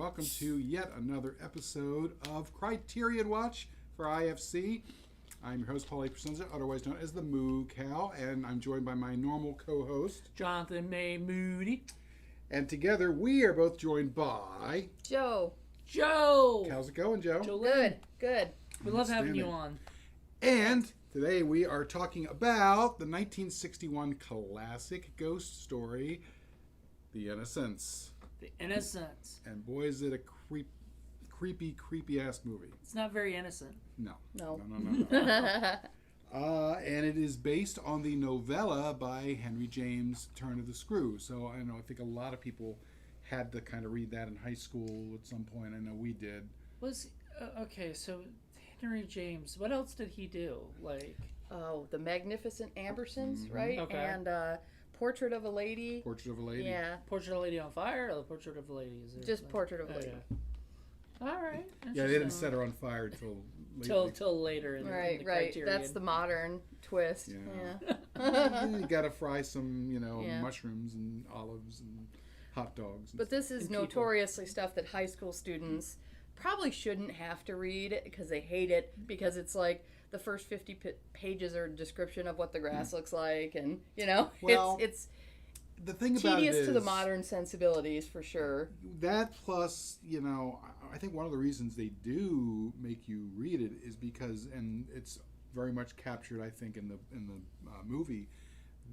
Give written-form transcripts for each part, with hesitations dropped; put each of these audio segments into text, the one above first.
welcome to yet another episode of Criterion Watch for IFC. I'm your host, Paul A. Presenza, otherwise known as the Moo Cow, and I'm joined by my normal co-host, Jonathan May Moody. And together we are both joined by... Joe. How's it going, Joe? Good. We love having you on. And today we are talking about the 1961 classic ghost story, The Innocents. The Innocents. And boy, is it a creepy ass movie. It's not very innocent. No. And it is based on the novella by Henry James, Turn of the Screw. So I think a lot of people had to kind of read that in high school at some point. I know we did. Okay, so Henry James, what else did he do? The Magnificent Ambersons, Mm-hmm. right? Okay. And Portrait of a Lady. Portrait of a Lady. Yeah. Portrait of a Lady on Fire, or the Portrait of a Lady? Just Portrait of a Lady. Yeah. All right. Yeah, they didn't set her on fire till later in the Right. Criterion. That's the modern twist. Yeah. You gotta fry some, mushrooms and olives and hot dogs. But this is notoriously stuff that high school students probably shouldn't have to read because they hate it, because it's like the first 50 pages are a description of what the grass looks like, and Well, it's the thing about it tedious is, to the modern sensibilities for sure. That plus, I think one of the reasons they do make you read it is because, and it's very much captured, I think, in the movie,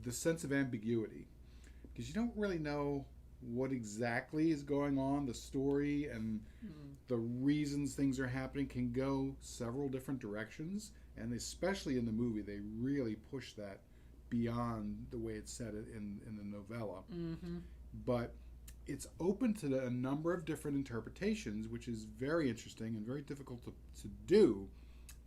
the sense of ambiguity, because you don't really know what exactly is going on. The story and the reasons things are happening can go several different directions, and especially in the movie, they really push that beyond the way it's said in the novella. Mm-hmm. But it's open to a number of different interpretations, which is very interesting and very difficult to do.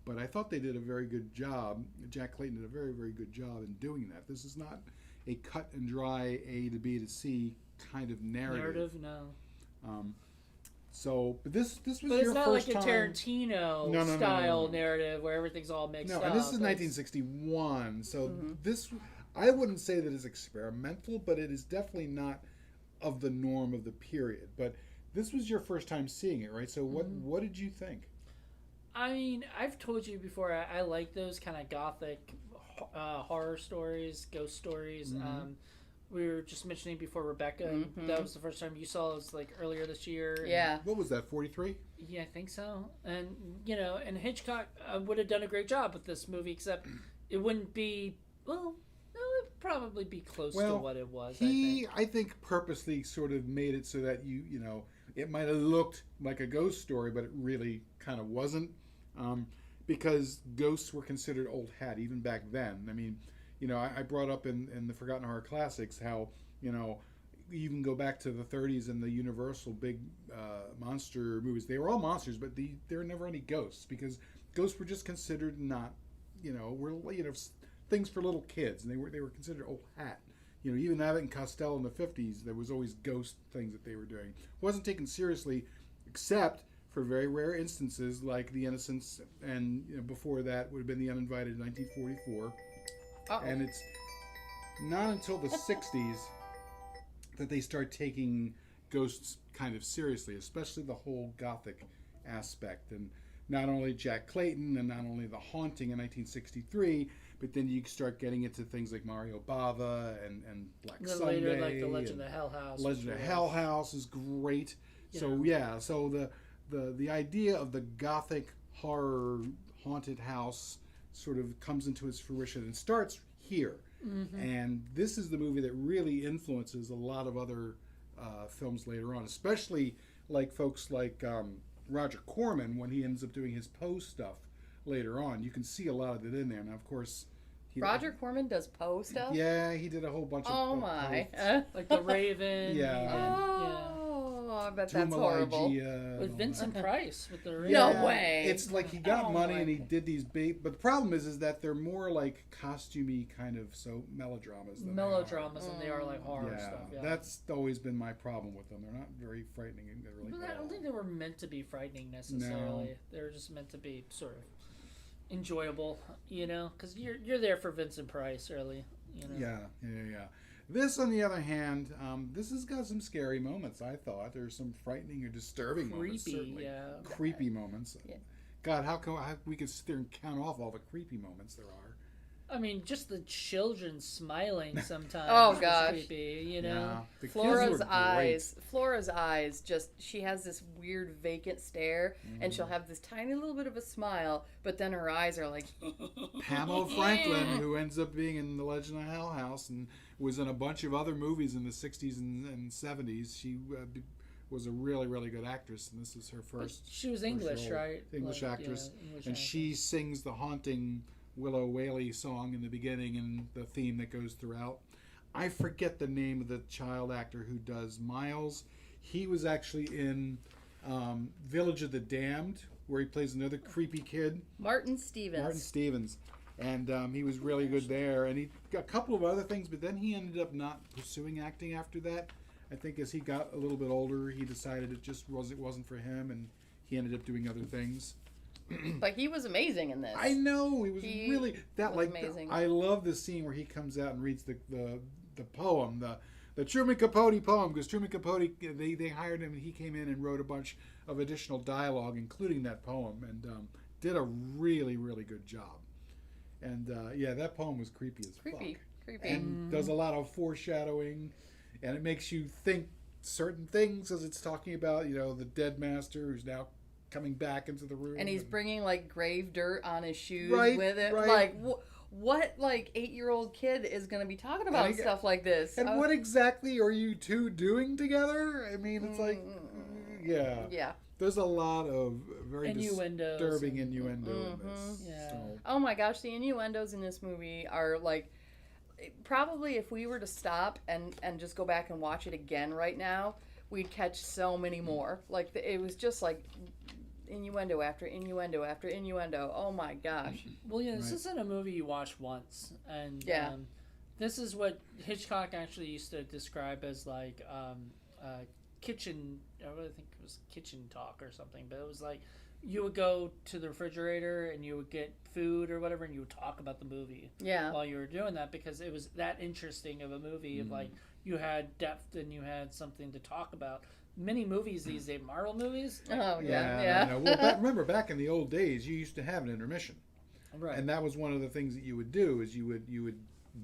But I thought they did a very good job. Jack Clayton did a very, very good job in doing that. This is not a cut and dry A to B to C kind of narrative. No. But this was But your it's not first like a time. Tarantino style narrative where everything's all mixed up. No, and this is 1961, so this, I wouldn't say that it's experimental, but it is definitely not of the norm of the period. But this was your first time seeing it, right? So what did you think? I mean, I've told you before, I like those kind of gothic horror stories, ghost stories. Mm-hmm. We were just mentioning before Rebecca. Mm-hmm. That was the first time you saw us, earlier this year. Yeah. What was that, 43? Yeah, I think so. And, and Hitchcock would have done a great job with this movie, except it wouldn't be, it'd probably be close to what it was, I think purposely sort of made it so that it might have looked like a ghost story, but it really kind of wasn't, because ghosts were considered old hat even back then. I mean, I brought up in the Forgotten Horror Classics how, you even go back to the 30s and the Universal big monster movies. They were all monsters, but there were never any ghosts, because ghosts were just considered not, things for little kids, and they were considered old hat. Even Abbott and Costello in the 50s, there was always ghost things that they were doing. It wasn't taken seriously, except for very rare instances like The Innocents, and before that would have been The Uninvited in 1944. Uh-oh. And it's not until the 60s that they start taking ghosts kind of seriously, especially the whole gothic aspect. And not only Jack Clayton and not only The Haunting in 1963, but then you start getting into things like Mario Bava and Black Sunday. Later, like the Legend of Hell House. Legend of Hell House is great. So the idea of the gothic horror haunted house sort of comes into its fruition and starts here. Mm-hmm. And this is the movie that really influences a lot of other films later on, especially like folks like Roger Corman when he ends up doing his Poe stuff later on. You can see a lot of it in there. Now, of course, Roger Corman does Poe stuff? Yeah, he did a whole bunch of Oh my. Like The Raven. Yeah. I bet that's horrible. With Vincent Price with The Raven. No way. It's like he got money and he did these big, but the problem is that they're more like costumey kind of melodramas than they are like horror stuff. Yeah, that's always been my problem with them. They're not very frightening. They're really I don't think they were meant to be frightening necessarily. No. They were just meant to be sort of enjoyable, because you're there for Vincent Price, really. Yeah. This, on the other hand, this has got some scary moments. I thought there's some frightening or disturbing moments. Certainly. Creepy moments. Yeah. God, how we could sit there and count off all the creepy moments there are? I mean, just the children smiling sometimes. Oh, is gosh. creepy, you know. The kids Flora's were great. eyes, just she has this weird vacant stare, and she'll have this tiny little bit of a smile, but then her eyes are like. Pamela Franklin, who ends up being in The Legend of Hell House and was in a bunch of other movies in the 60s and 70s. She was a really, really good actress, and this is her first. She was English, right? English actress. Yeah, English and actress. she sings the haunting Willow Whaley song in the beginning and the theme that goes throughout. I forget the name of the child actor who does Miles. He was actually in Village of the Damned, where he plays another creepy kid. Martin Stevens. And he was really good there. And he got a couple of other things, but then he ended up not pursuing acting after that. I think as he got a little bit older, he decided it wasn't for him, and he ended up doing other things. But he was amazing in this. I know he was really that was like amazing. I love the scene where he comes out and reads the poem, the Truman Capote poem, because Truman Capote they hired him and he came in and wrote a bunch of additional dialogue, including that poem, and did a really, really good job. And that poem was creepy as fuck. Creepy. And does a lot of foreshadowing, and it makes you think certain things as it's talking about, the dead master who's now coming back into the room. And he's bringing like grave dirt on his shoes Right, with it. right. Like what like 8-year-old kid is going to be talking about stuff like this? And what exactly are you two doing together? I mean, it's like, yeah. There's a lot of very Innuendos disturbing innuendo in this. Yeah. So. Oh my gosh, the innuendos in this movie are like, probably if we were to stop and just go back and watch it again right now, we'd catch so many more. Like it was just like innuendo after innuendo after innuendo. Oh my gosh. Well, this isn't a movie you watch once, and this is what Hitchcock actually used to describe as like kitchen. I really think it was kitchen talk or something, but it was like you would go to the refrigerator and you would get food or whatever, and you would talk about the movie while you were doing that, because it was that interesting of a movie. Of like you had depth and you had something to talk about. Many movies these days, Marvel movies. Oh yeah. Well, remember back in the old days, you used to have an intermission, right? And that was one of the things that you would do is you would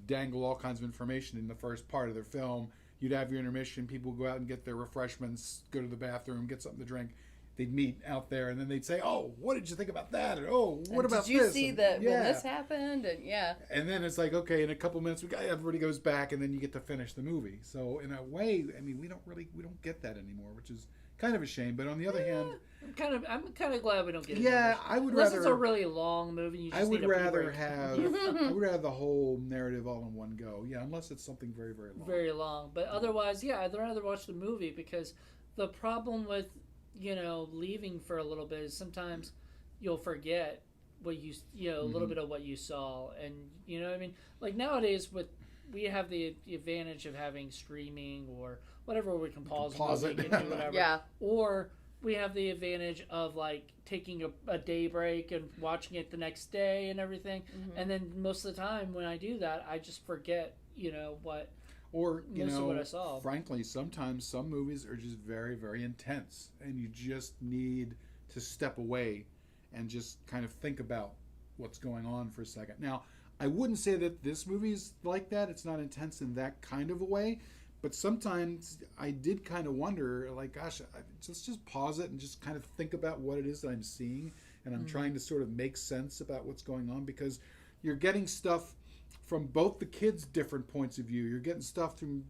dangle all kinds of information in the first part of their film. You'd have your intermission. People would go out and get their refreshments, go to the bathroom, get something to drink. They'd meet out there, and then they'd say, "Oh, what did you think about that?" Or, "Oh, what about this?" Did you see that when this happened? And And then it's like, okay, in a couple minutes, everybody goes back, and then you get to finish the movie. So in a way, I mean, we don't get that anymore, which is kind of a shame. But on the other hand, I'm kind of glad we don't get it. Yeah, I would unless rather. It's a really long movie. You just I would need a rather break. have. I would rather the whole narrative all in one go. Yeah, unless it's something very, very long. Very long, but otherwise, I'd rather watch the movie, because the problem with leaving for a little bit is sometimes you'll forget what a little bit of what you saw, and you know what I mean. Like nowadays, we have the advantage of having streaming or whatever, we can pause it and do whatever. Yeah. Or we have the advantage of like taking a day break and watching it the next day and everything. And then most of the time when I do that, I just forget what. Or, most of what I saw. Frankly, sometimes some movies are just very, very intense, and you just need to step away and just kind of think about what's going on for a second. Now, I wouldn't say that this movie's like that. It's not intense in that kind of a way, but sometimes I did kind of wonder, like, gosh, let's just pause it and just kind of think about what it is that I'm seeing, and I'm trying to sort of make sense about what's going on, because you're getting stuff from both the kids' different points of view. You're getting stuff from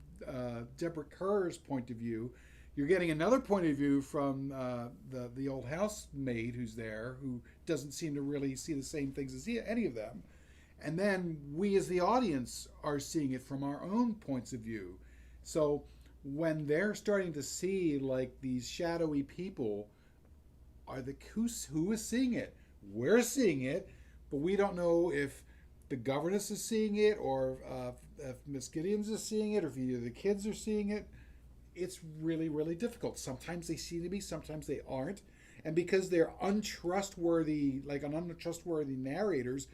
Deborah Kerr's point of view. You're getting another point of view from the old housemaid who's there, who doesn't seem to really see the same things as any of them. And then we as the audience are seeing it from our own points of view. So when they're starting to see like these shadowy people, who is seeing it? We're seeing it, but we don't know if the governess is seeing it, or if Miss Gideon's is seeing it, or if either the kids are seeing it. It's really, really difficult. Sometimes they seem to be, sometimes they aren't. And because they're untrustworthy narrators,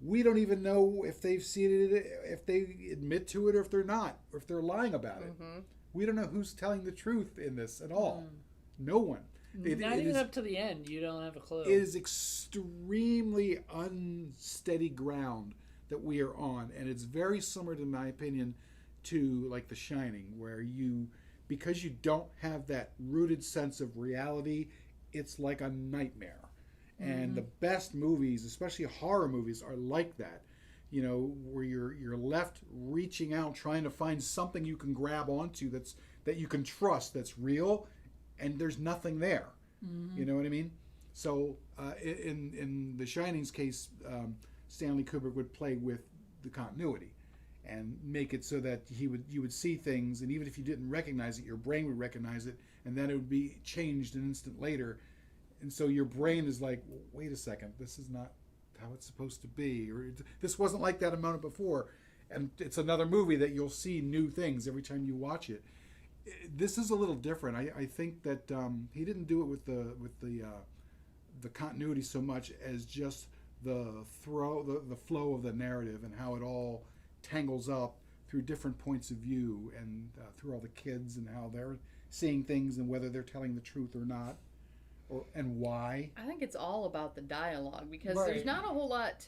we don't even know if they've seen it, if they admit to it, or if they're not, or if they're lying about it. We don't know who's telling the truth in this at all. No one. Not even up to the end. You don't have a clue. It is extremely unsteady ground that we are on, and it's very similar, in my opinion, to like The Shining, where because you don't have that rooted sense of reality, it's like a nightmare. And the best movies, especially horror movies, are like that. Where you're left reaching out, trying to find something you can grab onto that you can trust, that's real, and there's nothing there. You know what I mean? So in The Shining's case, Stanley Kubrick would play with the continuity and make it so that you would see things, and even if you didn't recognize it, your brain would recognize it, and then it would be changed an instant later. And so your brain is like, wait a second, this is not how it's supposed to be, or this wasn't like that a moment before. And it's another movie that you'll see new things every time you watch it. This is a little different. I think that he didn't do it with the continuity so much as just the flow of the narrative and how it all tangles up through different points of view, and through all the kids and how they're seeing things and whether they're telling the truth or not. And why? I think it's all about the dialogue, because Right. there's not a whole lot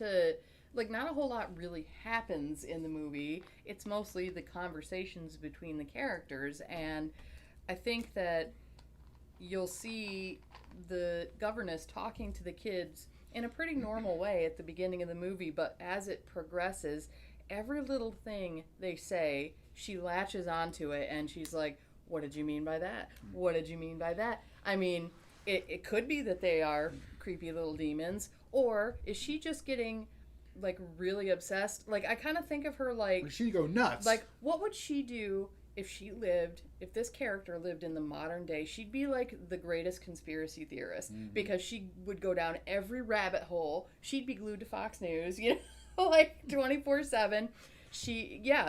not a whole lot really happens in the movie. It's mostly the conversations between the characters, and I think that you'll see the governess talking to the kids in a pretty normal way at the beginning of the movie, but as it progresses, every little thing they say, she latches onto it, and she's like, what did you mean by that? What did you mean by that? I mean, it could be that they are creepy little demons, or is she just getting, like, really obsessed? Like, I kind of think of her like... Or she'd go nuts. Like, what would she do if this character lived in the modern day? She'd be like the greatest conspiracy theorist, because she would go down every rabbit hole. She'd be glued to Fox News, like 24/7.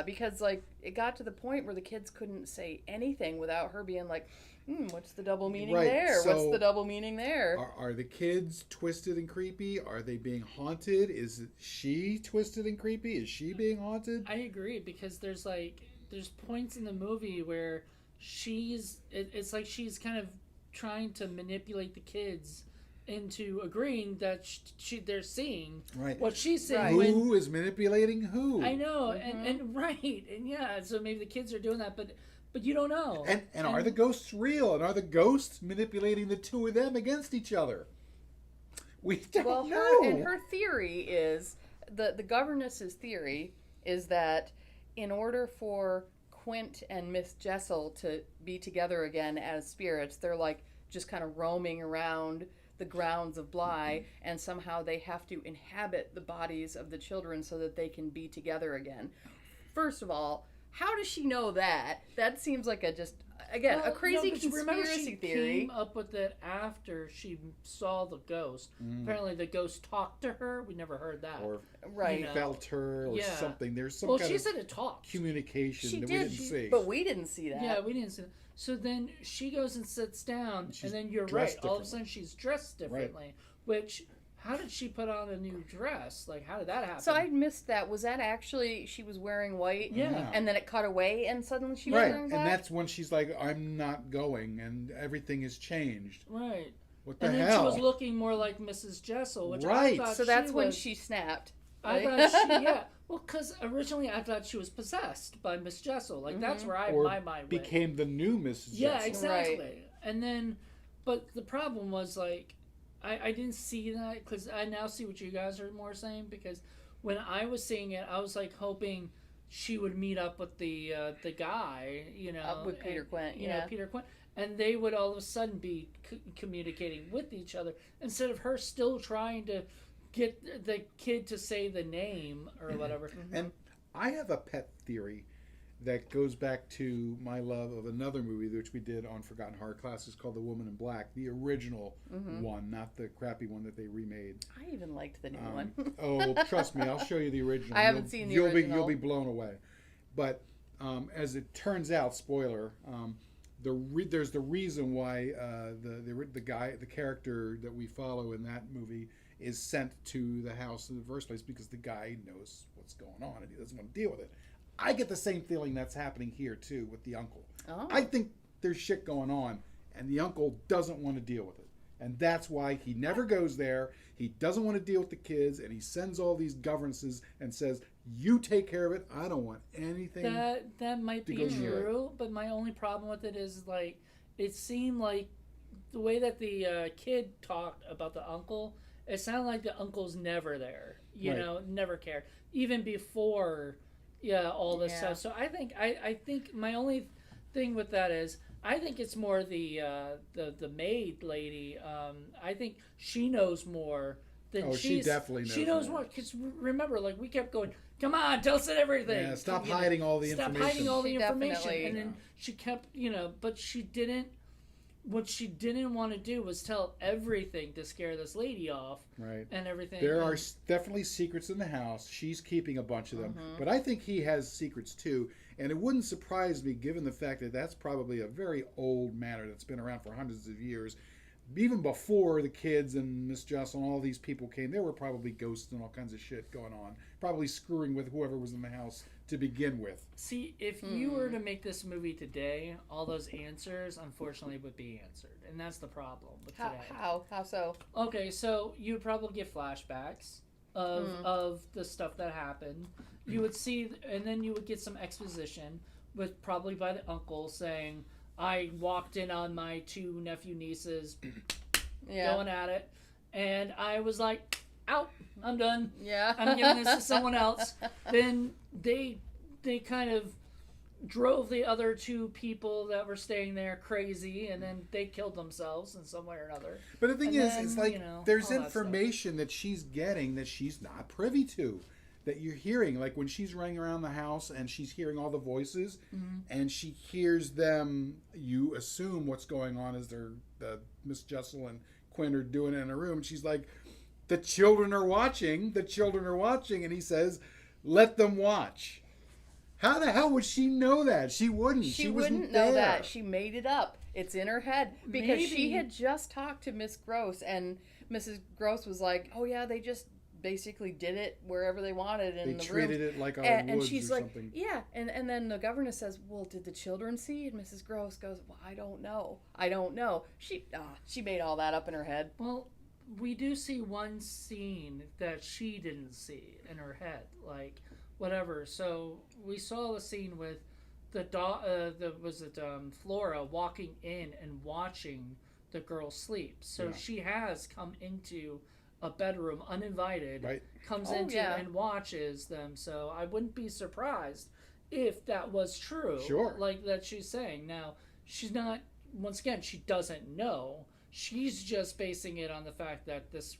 Because like it got to the point where the kids couldn't say anything without her being like, what's the double meaning there? So what's the double meaning there? Are the kids twisted and creepy? Are they being haunted? Is she twisted and creepy? Is she being haunted? I agree, because there's points in the movie where it's like she's kind of trying to manipulate the kids into agreeing that they're seeing what she's saying. Right. Who is manipulating who? I know, and yeah, so maybe the kids are doing that, but you don't know. And are the ghosts real? And are the ghosts manipulating the two of them against each other? We don't know. Her theory is, the governess's theory is that in order for Quint and Miss Jessel to be together again as spirits, they're like just kind of roaming around the grounds of Bly, and somehow they have to inhabit the bodies of the children so that they can be together again. First of all, how does she know that? That seems like a crazy conspiracy theory. She came up with it after she saw the ghost. Apparently the ghost talked to her. We never heard that. Or right. felt her or something. There's some she said it talked. Communication that we didn't see. But we didn't see that. Yeah, we didn't see that. So then she goes and sits down, and then you're right. All of a sudden she's dressed differently. Which, how did she put on a new dress? Like, how did that happen? So I missed that. Was that actually she was wearing white? Yeah. And then it cut away, and suddenly she was wearing black? And that's when she's like, I'm not going, and everything has changed. Right. What the hell? And then she was looking more like Mrs. Jessel, which I thought so that's when she snapped. I thought well, because originally I thought she was possessed by Miss Jessel. Like, that's where my mind went. Became the new Mrs. Jessel. Yeah, exactly. Right. And then, but the problem was, like, I didn't see that, because I now see what you guys are more saying, because when I was seeing it, I was, like, hoping she would meet up with the guy, with Peter Quint, Peter Quint, and they would all of a sudden be communicating with each other, instead of her still trying to get the kid to say the name or whatever. And I have a pet theory that goes back to my love of another movie which we did on Forgotten Horror Classes called The Woman in Black, the original one, not the crappy one that they remade. I even liked the new one. Oh, trust me, I'll show you the original. I haven't seen the original. You'll be blown away. But as it turns out, spoiler, there's the reason why the character that we follow in that movie is sent to the house in the first place because the guy knows what's going on and he doesn't want to deal with it. I get the same feeling that's happening here too with the uncle. Oh. I think there's shit going on and the uncle doesn't want to deal with it. And that's why he never goes there. He doesn't want to deal with the kids, and he sends all these governesses and says, "You take care of it. I don't want anything." That might be true, but my only problem with it is like it seemed like the way that the kid talked about the uncle. It sounded like the uncle's never there. You know, never cared, even before all this stuff. So I think my only thing with that is. I think it's more the maid lady. I think she knows more than she definitely knows. She knows more because remember, like we kept going, "Come on, tell us everything." Yeah, stop hiding all the information. Stop hiding all the information, and then she kept, but she didn't. What she didn't want to do was tell everything to scare this lady off, right? And everything. There are definitely secrets in the house. She's keeping a bunch of them, but I think he has secrets too. And it wouldn't surprise me, given the fact that that's probably a very old manner that's been around for hundreds of years. Even before the kids and Miss Jocelyn, all these people came, there were probably ghosts and all kinds of shit going on. Probably screwing with whoever was in the house to begin with. See, if you were to make this movie today, all those answers, unfortunately, would be answered. And that's the problem with today. How so? Okay, so you would probably get flashbacks of the stuff that happened. You would see, and then you would get some exposition with probably by the uncle saying, "I walked in on my two nieces going at it, and I was like, out, I'm done. Yeah, I'm giving this to someone else." Then they kind of drove the other two people that were staying there crazy, and then they killed themselves in some way or another. But the thing is, it's like there's information that she's getting that she's not privy to. That you're hearing, like when she's running around the house and she's hearing all the voices, and she hears them. You assume what's going on is Miss Jessel and Quinn are doing it in a room. And she's like, "The children are watching. The children are watching," and he says, "Let them watch." How the hell would she know that? She wouldn't. She wouldn't know that. She made it up. It's in her head because she had just talked to Miss Gross, and Mrs. Gross was like, "Oh yeah, they just." Basically did it wherever they wanted in the room. They treated it like woods she's or like, something. Yeah, and then the governess says, "Well, did the children see?" And Mrs. Gross goes, "Well, I don't know. She made all that up in her head. Well, we do see one scene that she didn't see in her head, like whatever. So we saw the scene with Flora walking in and watching the girl sleep. So she has come into a bedroom uninvited, comes into and watches them. So I wouldn't be surprised if that was true. Sure. Like that she's saying. Now, she's not, once again, she doesn't know. She's just basing it on the fact that this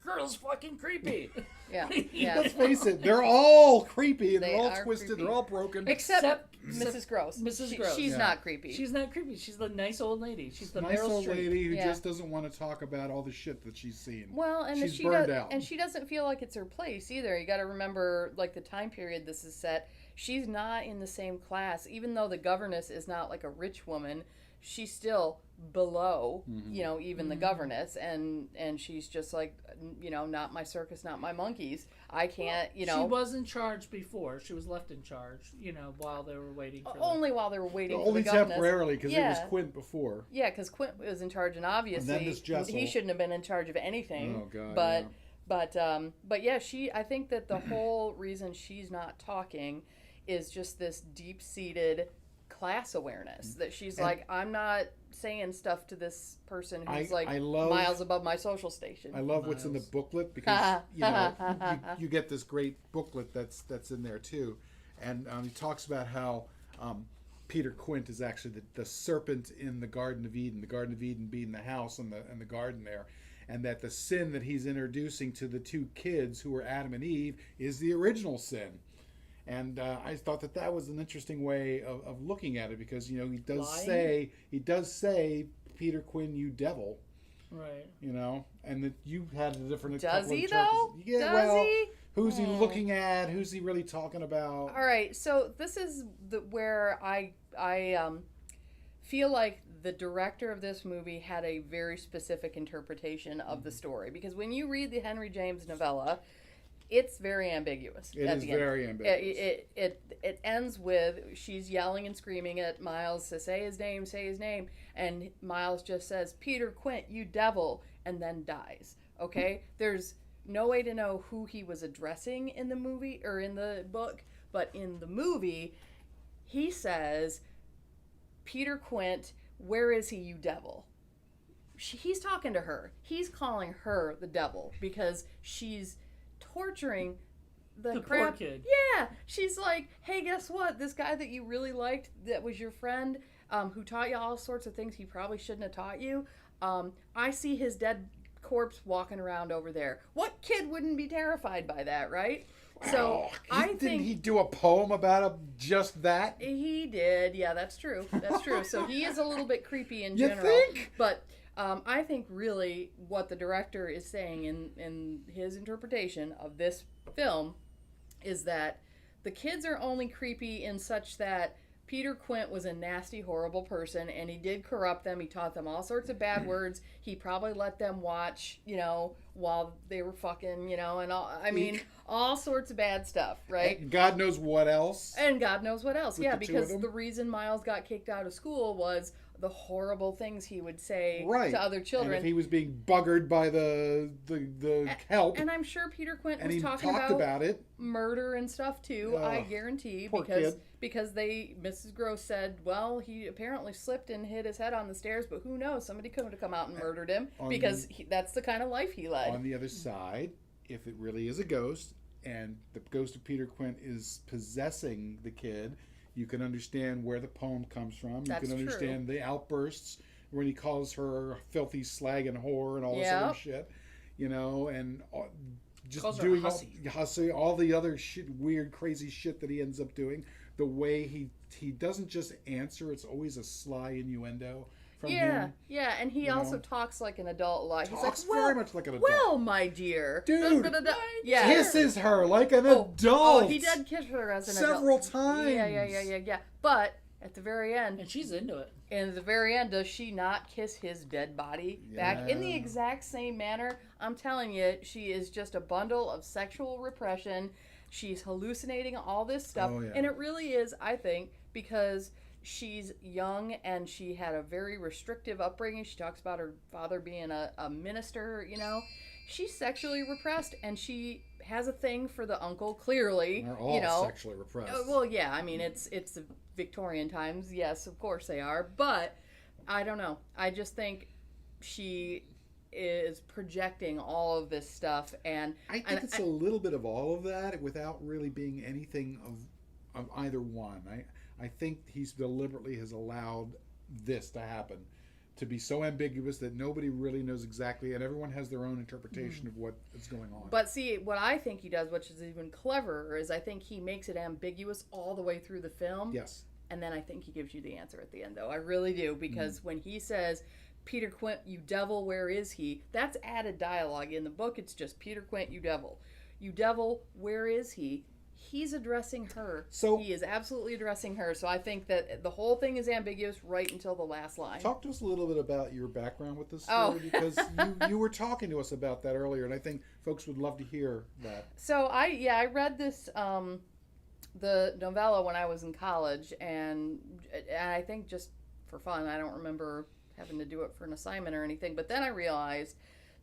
girl's fucking creepy. Yeah. Let's face it, they're all creepy and they're all twisted, creepy. They're all broken. Except Mrs. Gross. Mrs. Gross. She's not creepy. She's not creepy. She's the nice old lady. She's the nice Meryl old Streep. lady who just doesn't want to talk about all the shit that she's seen. Well, and she's burned out. And she doesn't feel like it's her place either. You got to remember, like the time period this is set. She's not in the same class, even though the governess is not like a rich woman. She's still below, even the governess, and she's just like, not my circus, not my monkeys. I can't, She was in charge before. She was left in charge, while they were waiting for while they were waiting for only the governess. Temporarily, because it was Quint before. Yeah, because Quint was in charge, and obviously he shouldn't have been in charge of anything. Oh God! But yeah, I think that the whole reason she's not talking is just this deep-seated class awareness that she's like, I'm not saying stuff to this person who's miles above my social station. I love what's in the booklet because you get this great booklet that's in there too, and he talks about how Peter Quint is actually the serpent in the Garden of Eden. The Garden of Eden being the house and the garden there, and that the sin that he's introducing to the two kids who were Adam and Eve is the original sin. And I thought that was an interesting way of looking at it because he does say Peter Quinn, you devil, right? And that you had a different. Does he though? Yeah. Does he? Who's he looking at? Who's he really talking about? All right, so this is where I feel like the director of this movie had a very specific interpretation of the story. Because when you read the Henry James novella, it's very ambiguous. It is very ambiguous. It ends with she's yelling and screaming at Miles to say his name, and Miles just says, "Peter Quint, you devil," and then dies. Okay? There's no way to know who he was addressing in the movie or in the book, but in the movie, he says, "Peter Quint, where is he, you devil?" He's talking to her. He's calling her the devil because she's torturing the poor kid. Yeah, she's like, "Hey, guess what? This guy that you really liked, that was your friend, who taught you all sorts of things he probably shouldn't have taught you. I see his dead corpse walking around over there." What kid wouldn't be terrified by that, right? So didn't he do a poem about just that? He did. Yeah, that's true. That's true. So he is a little bit creepy in general. You think? But I think really what the director is saying in his interpretation of this film is that the kids are only creepy in such that Peter Quint was a nasty, horrible person, and he did corrupt them. He taught them all sorts of bad words. He probably let them watch, while they were fucking, and all sorts of bad stuff, right? And God knows what else. And God knows what else. Yeah, the two because of them. the reason Miles got kicked out of school was the horrible things he would say to other children. And if he was being buggered by the help. And I'm sure Peter Quint and was he talking talked about it. Murder and stuff too, I guarantee, because Mrs. Gross said, well, he apparently slipped and hit his head on the stairs, but who knows? Somebody could have come out and murdered him because that's the kind of life he led. On the other side, if it really is a ghost and the ghost of Peter Quint is possessing the kid, you can understand where the poem comes from. That's you can understand the outbursts when he calls her filthy slag and whore and all this other shit, and just doing all the other shit, weird, crazy shit that he ends up doing. The way he doesn't just answer; it's always a sly innuendo from him. Yeah, and he also talks like an adult a lot. He's Talks like, very much like an adult. Well, my dear, dude, yeah, kisses her like an adult. Oh, he did kiss her as an adult several times. Yeah. But at the very end, and she's into it. And at the very end, does she not kiss his dead body back in the exact same manner? I'm telling you, she is just a bundle of sexual repression. She's hallucinating all this stuff. And it really is, I think, because she's young and she had a very restrictive upbringing. She talks about her father being a minister, She's sexually repressed, and she has a thing for the uncle, clearly. They're all sexually repressed. Well, yeah, it's the Victorian times. Yes, of course they are. But I don't know. I just think she is projecting all of this stuff, and I think it's a little bit of all of that without really being anything of either one. I think he's deliberately has allowed this to happen, to be so ambiguous that nobody really knows exactly, and everyone has their own interpretation of what is going on. But see, what I think he does, which is even cleverer, is I think he makes it ambiguous all the way through the film. Yes. And then I think he gives you the answer at the end, though. I really do, because when he says, "Peter Quint, you devil, where is he?" That's added dialogue. In the book, it's just, "Peter Quint, you devil. You devil, where is he?" He's addressing her. So he is absolutely addressing her. So I think that the whole thing is ambiguous right until the last line. Talk to us a little bit about your background with this story, because you were talking to us about that earlier, and I think folks would love to hear that. So I read this the novella when I was in college, and I think just for fun. I don't remember having to do it for an assignment or anything, but then I realized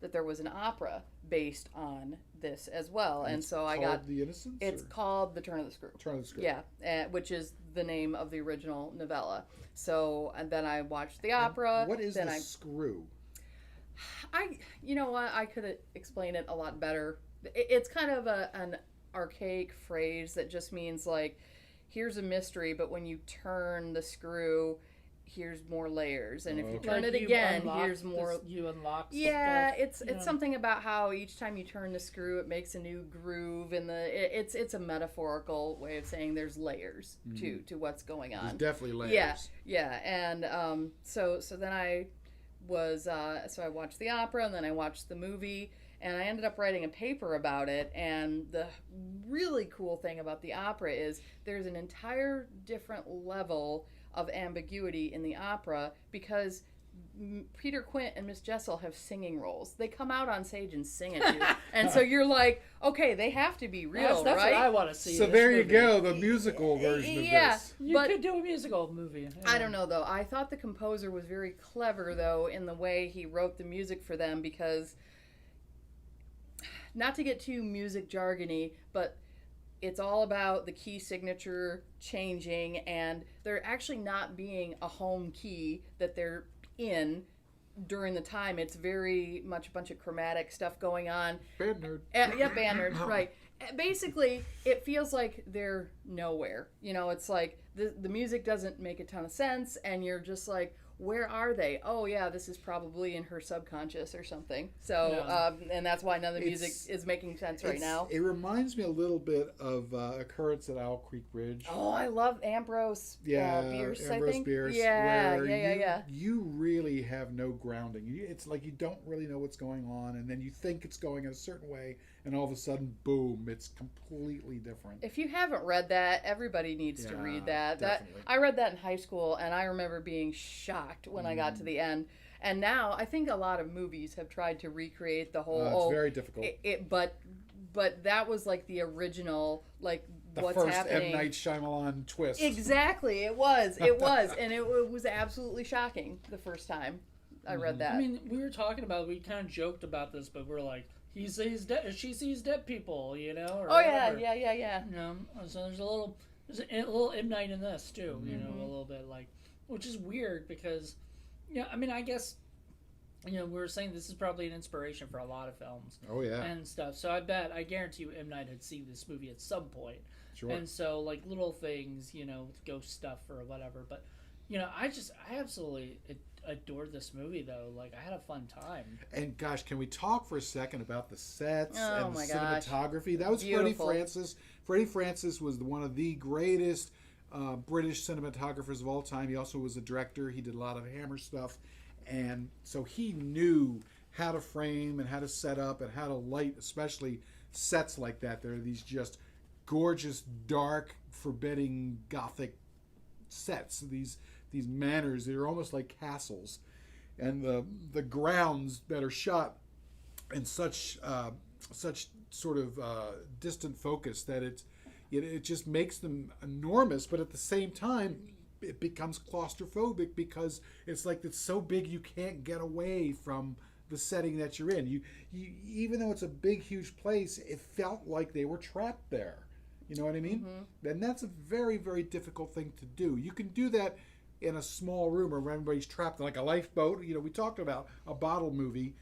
that there was an opera based on this as well, and so I got The Innocents. It's called The Turn of the Screw. Turn of the Screw. Yeah, which is the name of the original novella. So, and then I watched the opera. And what is the screw? You know what? I could explain it a lot better. It's kind of an archaic phrase that just means like, here's a mystery, but when you turn the screw, here's more layers, and if you turn it again, here's more. You unlock. Yeah, it's something about how each time you turn the screw, it makes a new groove, and it's a metaphorical way of saying there's layers to what's going on. There's definitely layers. Yeah, and so then I was so I watched the opera, and then I watched the movie, and I ended up writing a paper about it. And the really cool thing about the opera is there's an entire different level of ambiguity in the opera because Peter Quint and Miss Jessel have singing roles. They come out on stage and sing at you. And so you're like, okay, they have to be real, that's right? what I want to see. So there you go, the musical version of this. You could do a musical movie. Yeah. I don't know, though. I thought the composer was very clever, though, in the way he wrote the music for them because, not to get too music jargony, but it's all about the key signature changing and there actually not being a home key that they're in during the time. It's very much a bunch of chromatic stuff going on. Band nerd. Yeah, band nerd, right. Basically, it feels like they're nowhere. You know, it's like the music doesn't make a ton of sense, and you're just like, where are they? Oh, yeah, this is probably in her subconscious or something. So, and that's why none of the music is making sense right now. It reminds me a little bit of Occurrence at Owl Creek Bridge. Oh, I love Ambrose Bierce, I think. Bierce, yeah. You really have no grounding. It's like you don't really know what's going on, and then you think it's going in a certain way, and all of a sudden, boom, it's completely different. If you haven't read that, everybody needs to read that. I read that in high school, and I remember being shocked when I got to the end. And now I think a lot of movies have tried to recreate the whole. It's very difficult. But that was like the original, like the what's first happening. M. Night Shyamalan twist. Exactly, it was, and it was absolutely shocking the first time I read that. I mean, we were talking about, we kind of joked about this, but we're like, he sees dead, she sees dead people, you know? Or whatever. Yeah. You know, so there's a little M. Night in this too, you know, a little bit like, which is weird because, you know, I mean, I guess, you know, we were saying this is probably an inspiration for a lot of films. Oh, yeah. And stuff. So I guarantee you M. Night had seen this movie at some point. Sure. And so, like, little things, you know, with ghost stuff or whatever. But, you know, I absolutely adored this movie, though. Like, I had a fun time. And, gosh, can we talk for a second about the sets and the gosh. cinematography? That was Beautiful. Freddie Francis. Freddie Francis was one of the greatest British cinematographers of all time. He also was a director. He did a lot of Hammer stuff. And so he knew how to frame and how to set up and how to light, especially sets like that. There are these just gorgeous, dark, forbidding, gothic sets. These manors that are almost like castles, and the grounds that are shot in such sort of distant focus that it just makes them enormous. But at the same time, it becomes claustrophobic because it's like it's so big you can't get away from the setting that you're in. You even though it's a big, huge place, it felt like they were trapped there. You know what I mean? Mm-hmm. And that's a very, very difficult thing to do. You can do that in a small room where everybody's trapped like a lifeboat. You know, we talked about a bottle movie,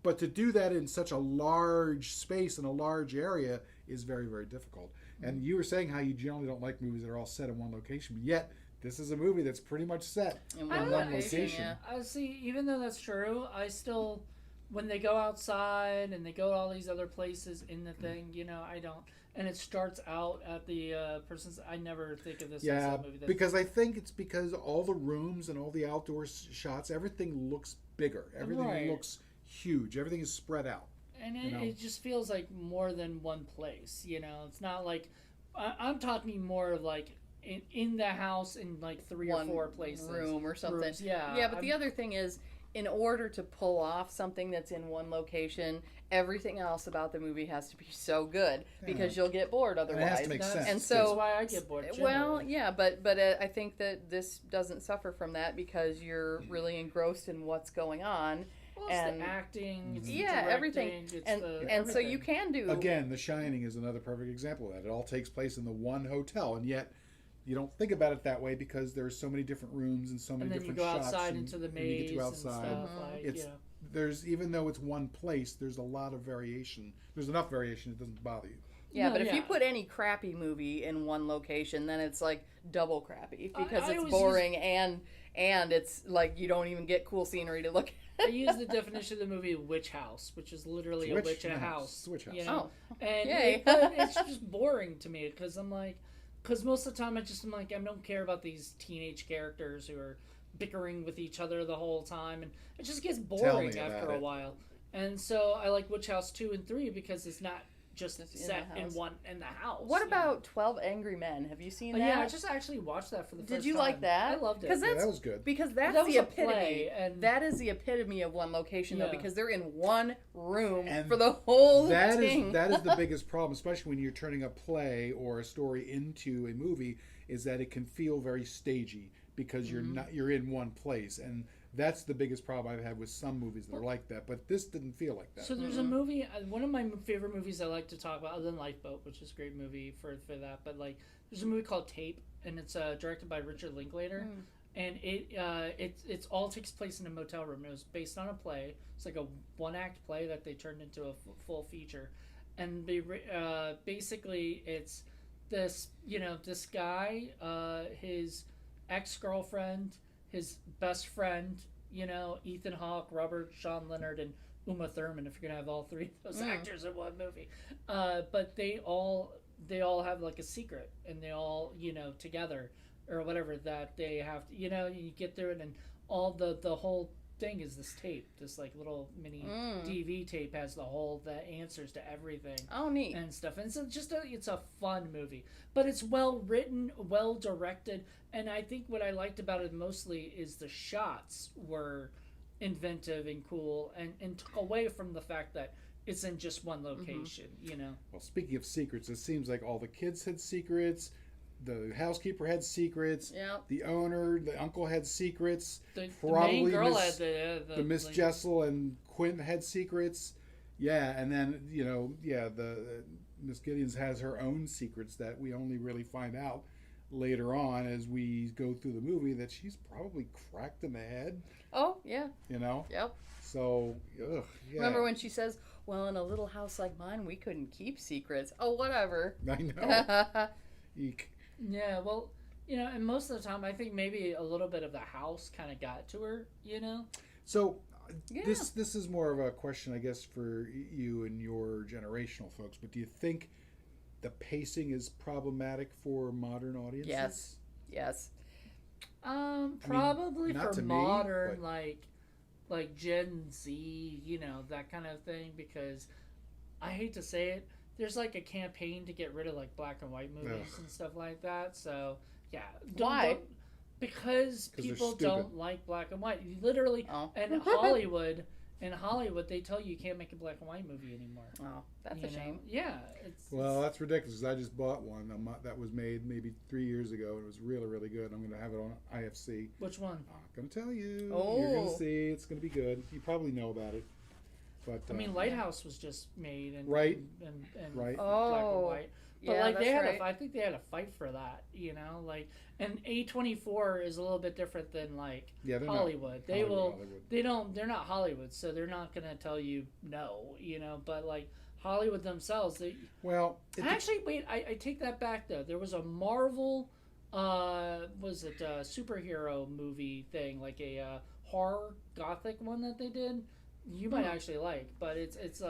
but to do that in such a large space in a large area is very, very difficult. Mm-hmm. And you were saying how you generally don't like movies that are all set in one location, but yet this is a movie that's pretty much set in one location. Yeah. I see. Even though that's true, I still, when they go outside and they go to all these other places in the thing, you know, I don't. And it starts out at the person's. I never think of this as a movie. Because I think it's because all the rooms and all the outdoor shots, everything looks bigger. Everything looks huge. Everything is spread out. And it just feels like more than one place. You know, it's not like I'm talking more of like in the house in like three or four places, room or something. Rooms, yeah. Yeah, but the other thing is, in order to pull off something that's in one location, everything else about the movie has to be so good because you'll get bored otherwise. It has to make sense. And so that's why I get bored. Generally. Well, yeah, but I think that this doesn't suffer from that because you're really engrossed in what's going on. Well, it's the acting, it's the everything, and so you can do. Again, The Shining is another perfect example of that. It all takes place in the one hotel, and yet you don't think about it that way because there's so many different rooms and so many different shots. And then you go outside into the maze and stuff. Like, there's, even though it's one place, there's a lot of variation. There's enough variation it doesn't bother you. Yeah, but if you put any crappy movie in one location, then it's like double crappy because it's boring and it's like you don't even get cool scenery to look at. I use the definition of the movie witch house, which is literally a witch in a house. It's a witch house. You know? Oh, and yay. it's just boring to me because I'm like, because most of the time I'm like, I don't care about these teenage characters who are bickering with each other the whole time, and it just gets boring after a while. And so I like Witch House 2 and 3 because it's not just Just set in the house. What about 12 Angry Men? Have you seen that? Yeah, I just actually watched that for the first time. Did you like that? I loved it. That was good. Because that's that was the a epitome. play, and that is the epitome of one location, though, Yeah. because they're in one room And for the whole that thing. is the biggest problem, especially when you're turning a play or a story into a movie, is that it can feel very stagey because you're in one place, and that's the biggest problem I've had with some movies that are like that. But this didn't feel like that. So there's a movie, one of my favorite movies I like to talk about, other than Lifeboat, which is a great movie for that. But like, there's a movie called Tape, and it's directed by Richard Linklater, and it all takes place in a motel room. It was based on a play. It's like a one-act play that they turned into a full feature, and they basically it's this this guy, his ex-girlfriend, his best friend, Ethan Hawke, Robert Sean Leonard, and Uma Thurman, if you're gonna have all three of those actors in one movie. But they all have like a secret, and they all together or whatever that they have to, you get through it, and all the whole thing is this tape, this like little mini DV tape has the answers to everything. Oh, neat. And stuff. And so it's a fun movie, but it's well written, well directed, and I think what I liked about it mostly is the shots were inventive and cool, and took away from the fact that it's in just one location. Well, speaking of secrets, it seems like all the kids had secrets. The housekeeper had secrets. Yep. The owner, the uncle had secrets. The Probably main girl Miss, had the Miss Jessel and Quinn had secrets. Yeah, and then the Miss Gideon's has her own secrets that we only really find out later on as we go through the movie that she's probably cracked in the head. Oh, yeah. Yep. So, yeah. Remember when she says, well, in a little house like mine, we couldn't keep secrets. Oh, whatever. I know. Eek. Yeah, well, and most of the time, I think maybe a little bit of the house kind of got to her, So, this is more of a question, I guess, for you and your generational folks, but do you think the pacing is problematic for modern audiences? Yes. Probably not for to me, modern, but... like Gen Z, that kind of thing, because I hate to say it, there's like a campaign to get rid of like black and white movies and stuff like that. So yeah, why? Because people don't like black and white. Literally, and Hollywood, they tell you can't make a black and white movie anymore. Oh, that's a shame. Yeah. Well, that's ridiculous. Because I just bought one that was made maybe 3 years ago. It was really, really good. I'm going to have it on IFC. Which one? I'm not going to tell you. Oh. You're going to see. It's going to be good. You probably know about it. But I mean, Lighthouse was just made and right. and Right. black and white. But yeah, like they had right. I think they had a fight for that, and A24 is a little bit different than like Hollywood. They're not Hollywood, so they're not gonna tell you no, but like Hollywood themselves, I take that back though. There was a Marvel was it a superhero movie thing, like a horror gothic one that they did. You might actually like, but it's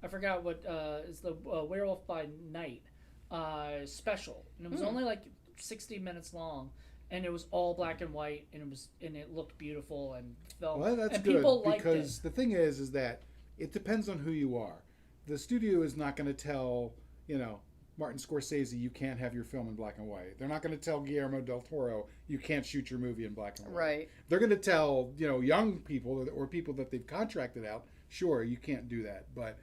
I forgot what is the Werewolf by Night special, and it was only like 60 minutes long, and it was all black and white, and it looked beautiful and felt. Well, that's and good people because the thing is that it depends on who you are. The studio is not going to tell Martin Scorsese you can't have your film in black and white. They're not going to tell Guillermo del Toro you can't shoot your movie in black and white. Right. They're going to tell young people or people that they've contracted out. Sure, you can't do that, but.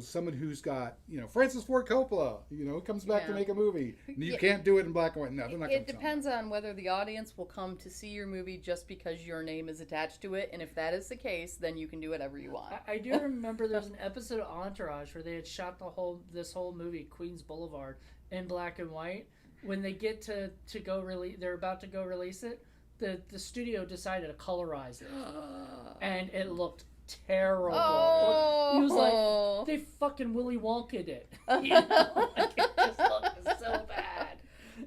Someone who's got, Francis Ford Coppola, comes back to make a movie. You can't do it in black and white. No, they're not going to. It depends on whether the audience will come to see your movie just because your name is attached to it. And if that is the case, then you can do whatever you want. I do remember there was an episode of Entourage where they had shot this whole movie, Queens Boulevard, in black and white. When they get to go they're about to go release it, the studio decided to colorize it. And it looked terrible. Oh. He was like, they fucking Willy Wonka'd it. It just looked so bad.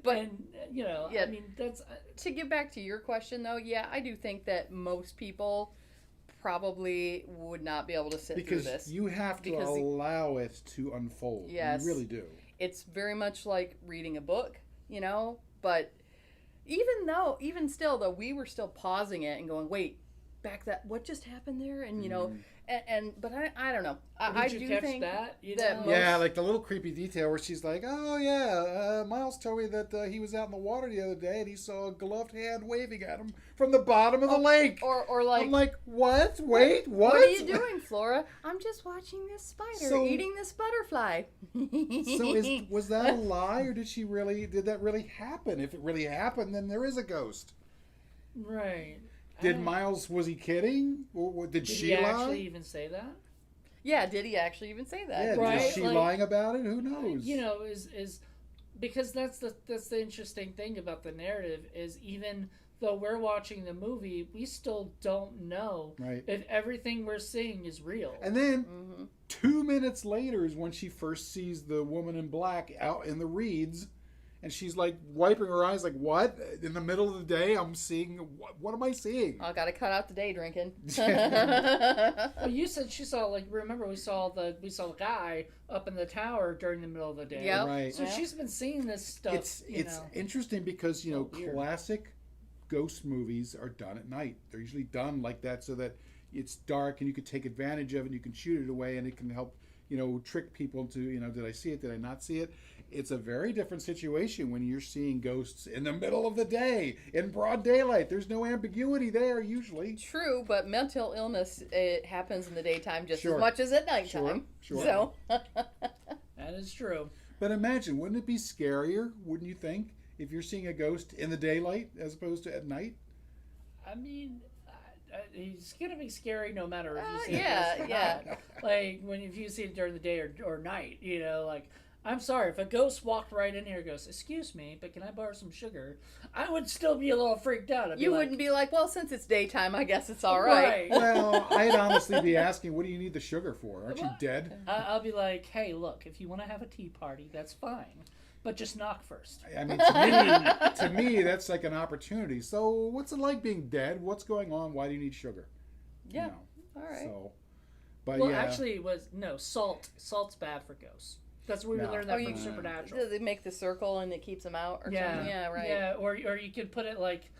But I mean, that's to get back to your question though. Yeah, I do think that most people probably would not be able to sit through this because you have to allow it to unfold. Yes, you really do. It's very much like reading a book, But even still, though, we were still pausing it and going, wait. Back that what just happened there, and But I don't know. Did I you do catch think that? You that know? Yeah, like the little creepy detail where she's like, "Oh yeah, Miles told me that he was out in the water the other day and he saw a gloved hand waving at him from the bottom of the lake." or like, I'm like, "What? Wait, what? What are you doing, Flora? I'm just watching this spider eating this butterfly. So was that a lie, or did that really happen? If it really happened, then there is a ghost. Right. Did Miles, was he kidding? Or did she lie? Did he actually even say that? Yeah, did he actually even say that? Yeah, Right, is she lying about it? Who knows? You know, is because that's the interesting thing about the narrative is even though we're watching the movie, we still don't know if everything we're seeing is real. And then 2 minutes later is when she first sees the woman in black out in the reeds, and she's like wiping her eyes, like, "What? In the middle of the day, I'm seeing what am I seeing?" I gotta cut out the day drinking. Well, you said she saw, like, remember we saw the guy up in the tower during the middle of the day. Yeah, right. So she's been seeing this stuff. It's interesting because classic ghost movies are done at night. They're usually done like that so that it's dark and you can take advantage of it. And you can shoot it away, and it can help trick people into did I see it? Did I not see it? It's a very different situation when you're seeing ghosts in the middle of the day, in broad daylight. There's no ambiguity there, usually. True, but mental illness, it happens in the daytime just as much as at nighttime. Sure. So. That is true. But imagine, wouldn't it be scarier, wouldn't you think, if you're seeing a ghost in the daylight as opposed to at night? I mean, it's gonna be scary no matter if you see it or not. Like if you see it during the day or night, like, I'm sorry, if a ghost walked right in here and goes, "Excuse me, but can I borrow some sugar?" I would still be a little freaked out. You wouldn't be like, "Well, since it's daytime, I guess it's all right." Well, I'd honestly be asking, what do you need the sugar for? Aren't you dead? I'll be like, "Hey, look, if you want to have a tea party, that's fine. But just knock first." I mean, to me, that's like an opportunity. So what's it like being dead? What's going on? Why do you need sugar? Yeah. All right. So, but actually, it was salt. Salt's bad for ghosts. That's where we learned that from Supernatural. They make the circle and it keeps them out or something. Yeah, right. Yeah, or you could put it like,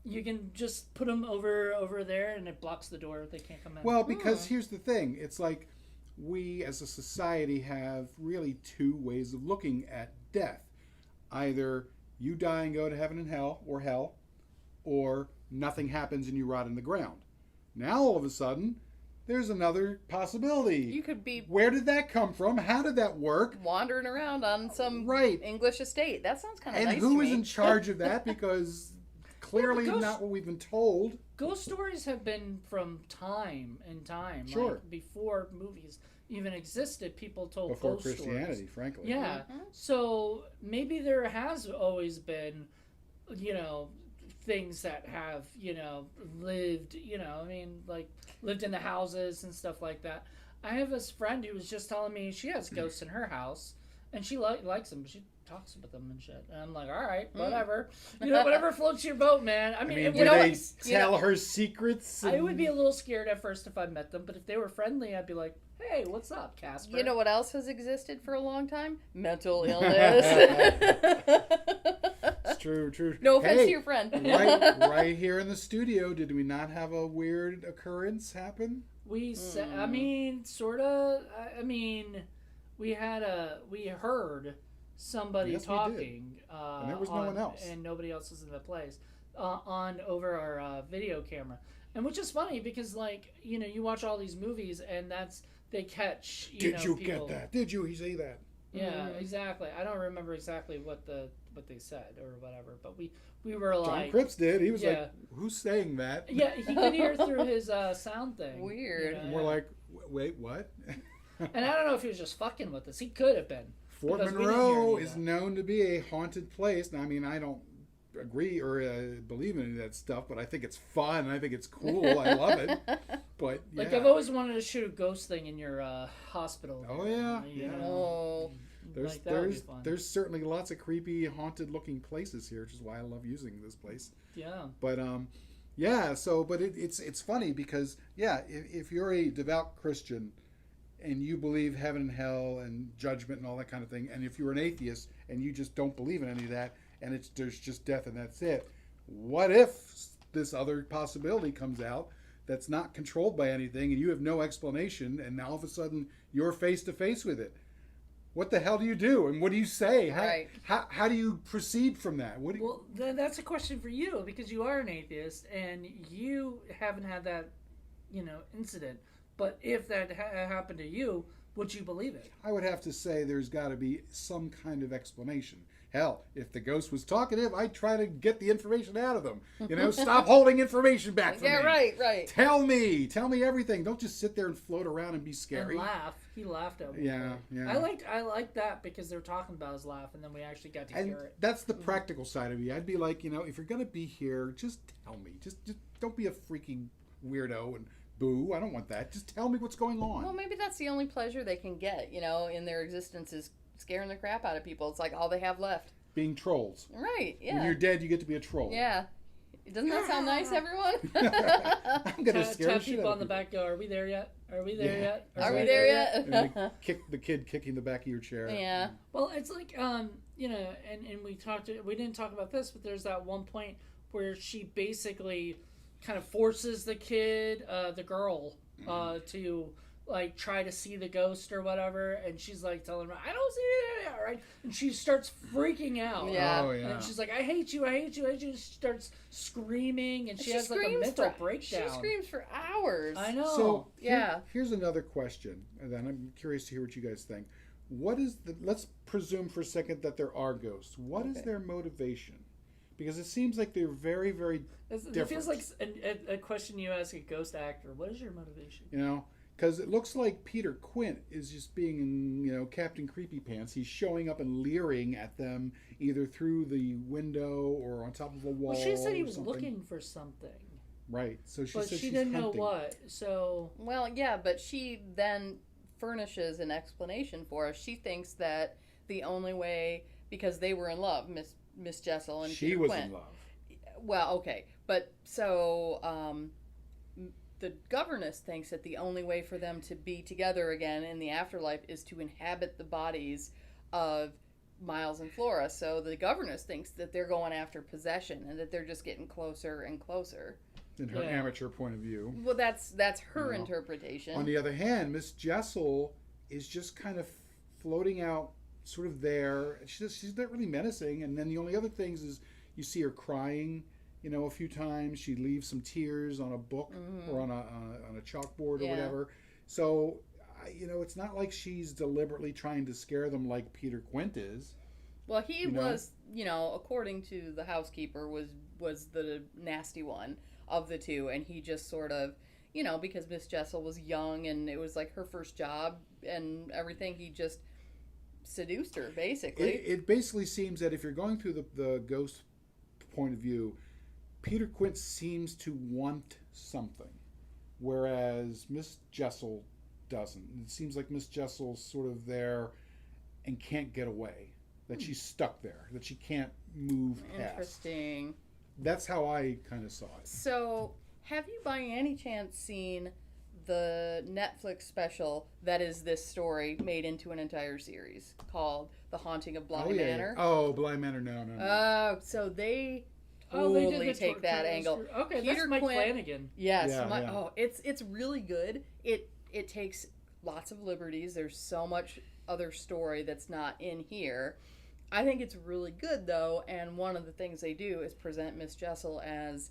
you can just put them over there and it blocks the door. They can't come in. Well, because here's the thing. It's like we as a society have really two ways of looking at death. Either you die and go to heaven and hell, or nothing happens and you rot in the ground. Now, all of a sudden, there's another possibility. You could be... Where did that come from? How did that work? Wandering around on some English estate. That sounds kind of nice to me. And who is in charge of that? Because clearly not what we've been told. Ghost stories have been from time and time. Sure. Like before movies even existed, people told before ghost Christianity, stories. frankly. Yeah. So maybe there has always been, things that have, lived, lived in the houses and stuff like that. I have this friend who was just telling me she has ghosts in her house, and she likes them. She talks with them and shit. And I'm like, all right, whatever. Whatever floats your boat, man. I mean would they tell her secrets? I would be a little scared at first if I met them, but if they were friendly, I'd be like, hey, what's up, Casper? You know what else has existed for a long time? Mental illness. It's true. No offense to your friend. right here in the studio, did we not have a weird occurrence happen? We said, sort of. We heard somebody talking. And there was no one else. And nobody else was in the place. Over our video camera. And which is funny because, you watch all these movies and they catch, Did you people. get that? Did you say that? Yeah, exactly. I don't remember exactly what they said or whatever, but we were like... John Cripps did. He was like, who's saying that? Yeah, he could hear through his sound thing. Weird. And we're like, wait, what? And I don't know if he was just fucking with us. He could have been. Fort Monroe is known to be a haunted place. Now, I don't agree or believe in any of that stuff, but I think it's fun. I think it's cool. I love it. But I've always wanted to shoot a ghost thing in your hospital. Oh yeah. There's there's certainly lots of creepy, haunted looking places here, which is why I love using this place. Yeah. But but it's funny because if you're a devout Christian and you believe heaven and hell and judgment and all that kind of thing, and if you're an atheist and you just don't believe in any of that, and there's just death and that's it, what if this other possibility comes out that's not controlled by anything, and you have no explanation, and now all of a sudden you're face to face with it. What the hell do you do, and what do you say? How do you proceed from that? Well, that's a question for you, because you are an atheist and you haven't had that, incident. But if that happened to you, would you believe it? I would have to say there's got to be some kind of explanation. Hell, if the ghost was talkative, I'd try to get the information out of them. Stop holding information back from me. Yeah, right. Tell me everything. Don't just sit there and float around and be scary. And laugh. He laughed at me. Yeah. I liked that because they were talking about his laugh, and then we actually got to hear it. That's the practical side of me. I'd be like, if you're gonna be here, just tell me. Just don't be a freaking weirdo and boo. I don't want that. Just tell me what's going on. Well, maybe that's the only pleasure they can get, in their existence is scaring the crap out of people. It's like all they have left. Being trolls. Right, yeah. When you're dead, you get to be a troll. Yeah. Doesn't that sound nice, everyone? I'm going to scare the shit people out on the back go, are we there yet? Are we there yet? Are we there yet? And kick the kid kicking the back of your chair. Yeah. Well, it's like, and we didn't talk about this, but there's that one point where she basically kind of forces the kid, the girl, to like try to see the ghost or whatever, and she's like telling her, I don't see it, right? And she starts freaking out. Yeah. Oh, yeah. And she's like, I hate you. She starts screaming, and she has like a mental breakdown. She screams for hours. I know. So yeah. Here's another question, and then I'm curious to hear what you guys think. Let's presume for a second that there are ghosts. What is their motivation? Because it seems like they're very, very different. It feels like a question you ask a ghost actor. What is your motivation? Because it looks like Peter Quint is just being, Captain Creepy Pants. He's showing up and leering at them either through the window or on top of a wall. Well, she said he was something. looking for something. Right. So she but said she she's didn't hunting. know what. So. Well, yeah, but she then furnishes an explanation for us. She thinks that the only way, because they were in love, Miss Jessel and she Peter was Quint. in love. Well, okay, but so the governess thinks that the only way for them to be together again in the afterlife is to inhabit the bodies of Miles and Flora. So the governess thinks that they're going after possession and that they're just getting closer and closer. In her amateur point of view. Well, that's her interpretation. On the other hand, Miss Jessel is just kind of floating out, sort of there. She's not really menacing. And then the only other things is you see her crying, a few times. She leaves some tears on a book or on a chalkboard or whatever. So, it's not like she's deliberately trying to scare them like Peter Quint is. Well, he was, according to the housekeeper, was the nasty one of the two, and he just sort of, because Miss Jessel was young and it was like her first job and everything, he just seduced her, basically. It basically seems that if you're going through the ghost point of view, Peter Quint seems to want something, whereas Miss Jessel doesn't. It seems like Miss Jessel's sort of there and can't get away, that she's stuck there, that she can't move past. Interesting. That's how I kind of saw it. So, have you by any chance seen the Netflix special that is this story made into an entire series called The Haunting of Bly Manor? Oh, Bly Manor, no. Oh, so they They totally take that angle. Okay, Peter that's Mike Quint, Flanagan. Yes. Yeah. Oh, it's really good. It takes lots of liberties. There's so much other story that's not in here. I think it's really good, though, and one of the things they do is present Miss Jessel as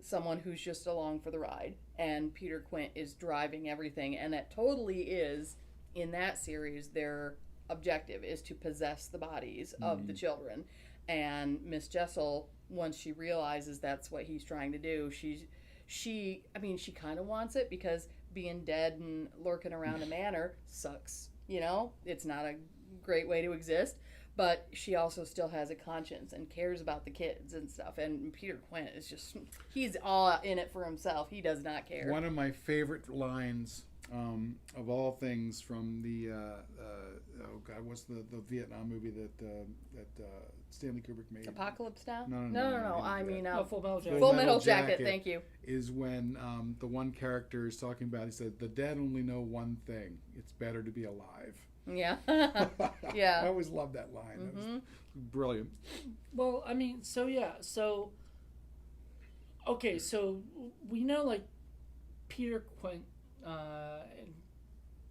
someone who's just along for the ride, and Peter Quint is driving everything, and that totally is, in that series, their objective is to possess the bodies of the children. And Miss Jessel, once she realizes that's what he's trying to do, she kind of wants it, because being dead and lurking around a manor sucks, it's not a great way to exist. But she also still has a conscience and cares about the kids and stuff. And Peter Quint is he's all in it for himself. He does not care. One of my favorite lines of all things from the, what's the Vietnam movie that Stanley Kubrick made? Apocalypse Now? No. I mean, Full Metal Jacket. Full Metal Jacket, thank you. Is when the one character is talking about, he said, the dead only know one thing. It's better to be alive. Yeah. Yeah. I always loved that line. That was brilliant. Well, I mean, so okay, so we know, like, Peter Quint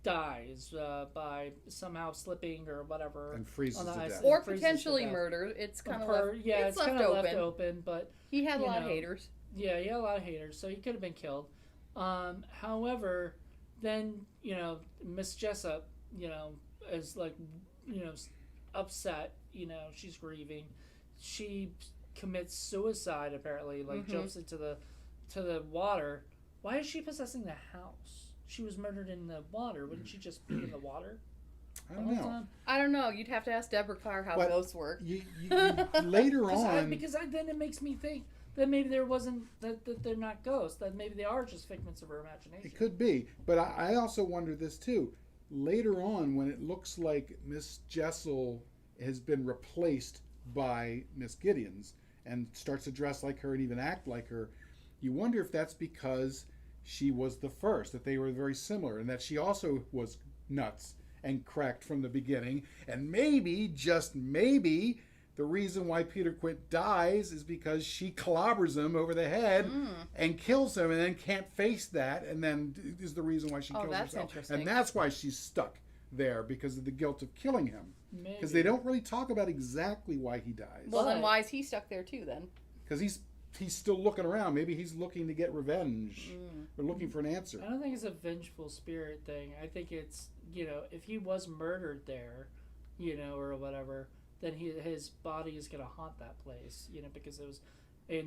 dies by somehow slipping or whatever, and freezes on the to ice, death. Or freezes potentially to death. murdered. It's kind of Or, left. yeah, it's kind left of open. left open, but He had a you lot of know, haters. yeah, he had a lot of haters, so he could have been killed. However, then Miss Jessup, is like, upset. She's grieving. She commits suicide. Apparently, like jumps into the water. Why is she possessing the house? She was murdered in the water. Wouldn't she just be in the water? I don't know. I don't know. You'd have to ask Deborah Carr how ghosts work. Later on, then it makes me think that maybe there wasn't that they're not ghosts. That maybe they are just figments of her imagination. it could be, but I also wonder this too. Later on, when it looks like Miss Jessel has been replaced by Miss Gideon's and starts to dress like her and even act like her, you wonder if that's because she was the first, that they were very similar, and that she also was nuts and cracked from the beginning, and maybe, just maybe, the reason why Peter Quint dies is because she clobbers him over the head and kills him, and then can't face that, and then is the reason why she kills that's herself. interesting. And that's why she's stuck there, because of the guilt of killing him. Maybe. Because they don't really talk about exactly why he dies. Well, then why is he stuck there too? Then Because he's still looking around. Maybe he's looking to get revenge or looking for an answer. I don't think it's a vengeful spirit thing. I think it's if he was murdered there, or whatever, then his body is gonna haunt that place, because it was it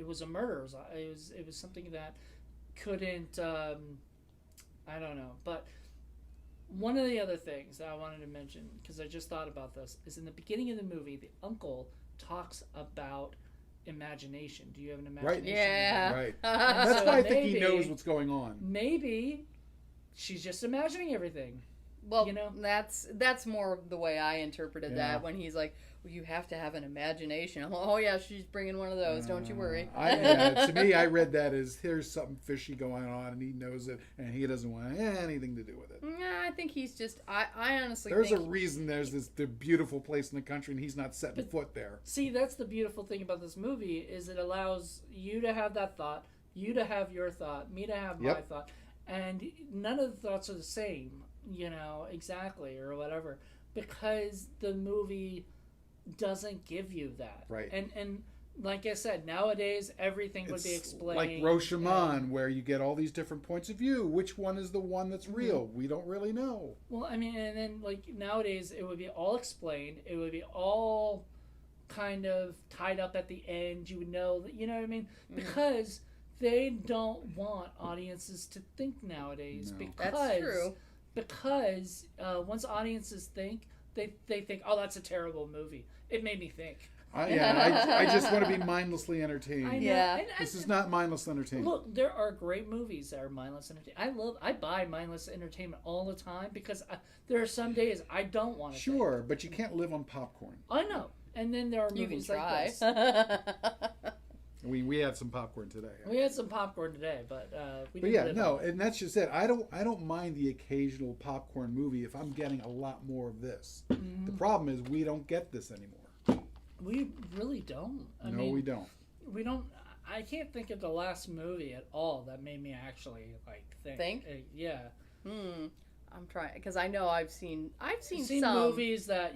was a murder. It was something that couldn't. I don't know, but one of the other things that I wanted to mention, because I just thought about this, is in the beginning of the movie, the uncle talks about imagination. Do you have an imagination? Right. Yeah. Right. That's So why I think he maybe- knows what's going on. Maybe she's just imagining everything. Well, that's more the way I interpreted Yeah. that when he's like, well, you have to have an imagination. I'm like, oh yeah, she's bringing one of those. Don't you worry. To me, I read that as here's something fishy going on, and he knows it, and he doesn't want anything to do with it. Nah, I think he's just. I honestly There's think a reason there's the beautiful place in the country, and he's not setting foot there. See, that's the beautiful thing about this movie is it allows you to have that thought, you to have your thought, me to have my thought, and none of the thoughts are the same, exactly or whatever, because the movie doesn't give you that. Right. And like I said, nowadays everything would be explained. Like Rashomon, where you get all these different points of view. Which one is the one that's real? We don't really know. Well, I mean, and then like nowadays it would be all explained. It would be all kind of tied up at the end. You would know, you know what I mean? Because they don't want audiences to think nowadays. No. Because That's true. Because once audiences think, they think, oh, that's a terrible movie. It made me think. I just want to be mindlessly entertained. I know. Yeah. And This is not mindless entertainment. look, there are great movies that are mindless entertainment. I buy mindless entertainment all the time because there are some days I don't want to. Sure, but you can't live on popcorn. I know. And then there are You can movies like try. this. We had some popcorn today. We had some popcorn today, but we But didn't yeah, live no, on. and that's just it. I don't mind the occasional popcorn movie if I'm getting a lot more of this. The problem is we don't get this anymore. We really don't. I No, mean, we don't. We don't. I can't think of the last movie at all that made me actually like think. Yeah. I'm trying because I know I've seen I've seen some movies that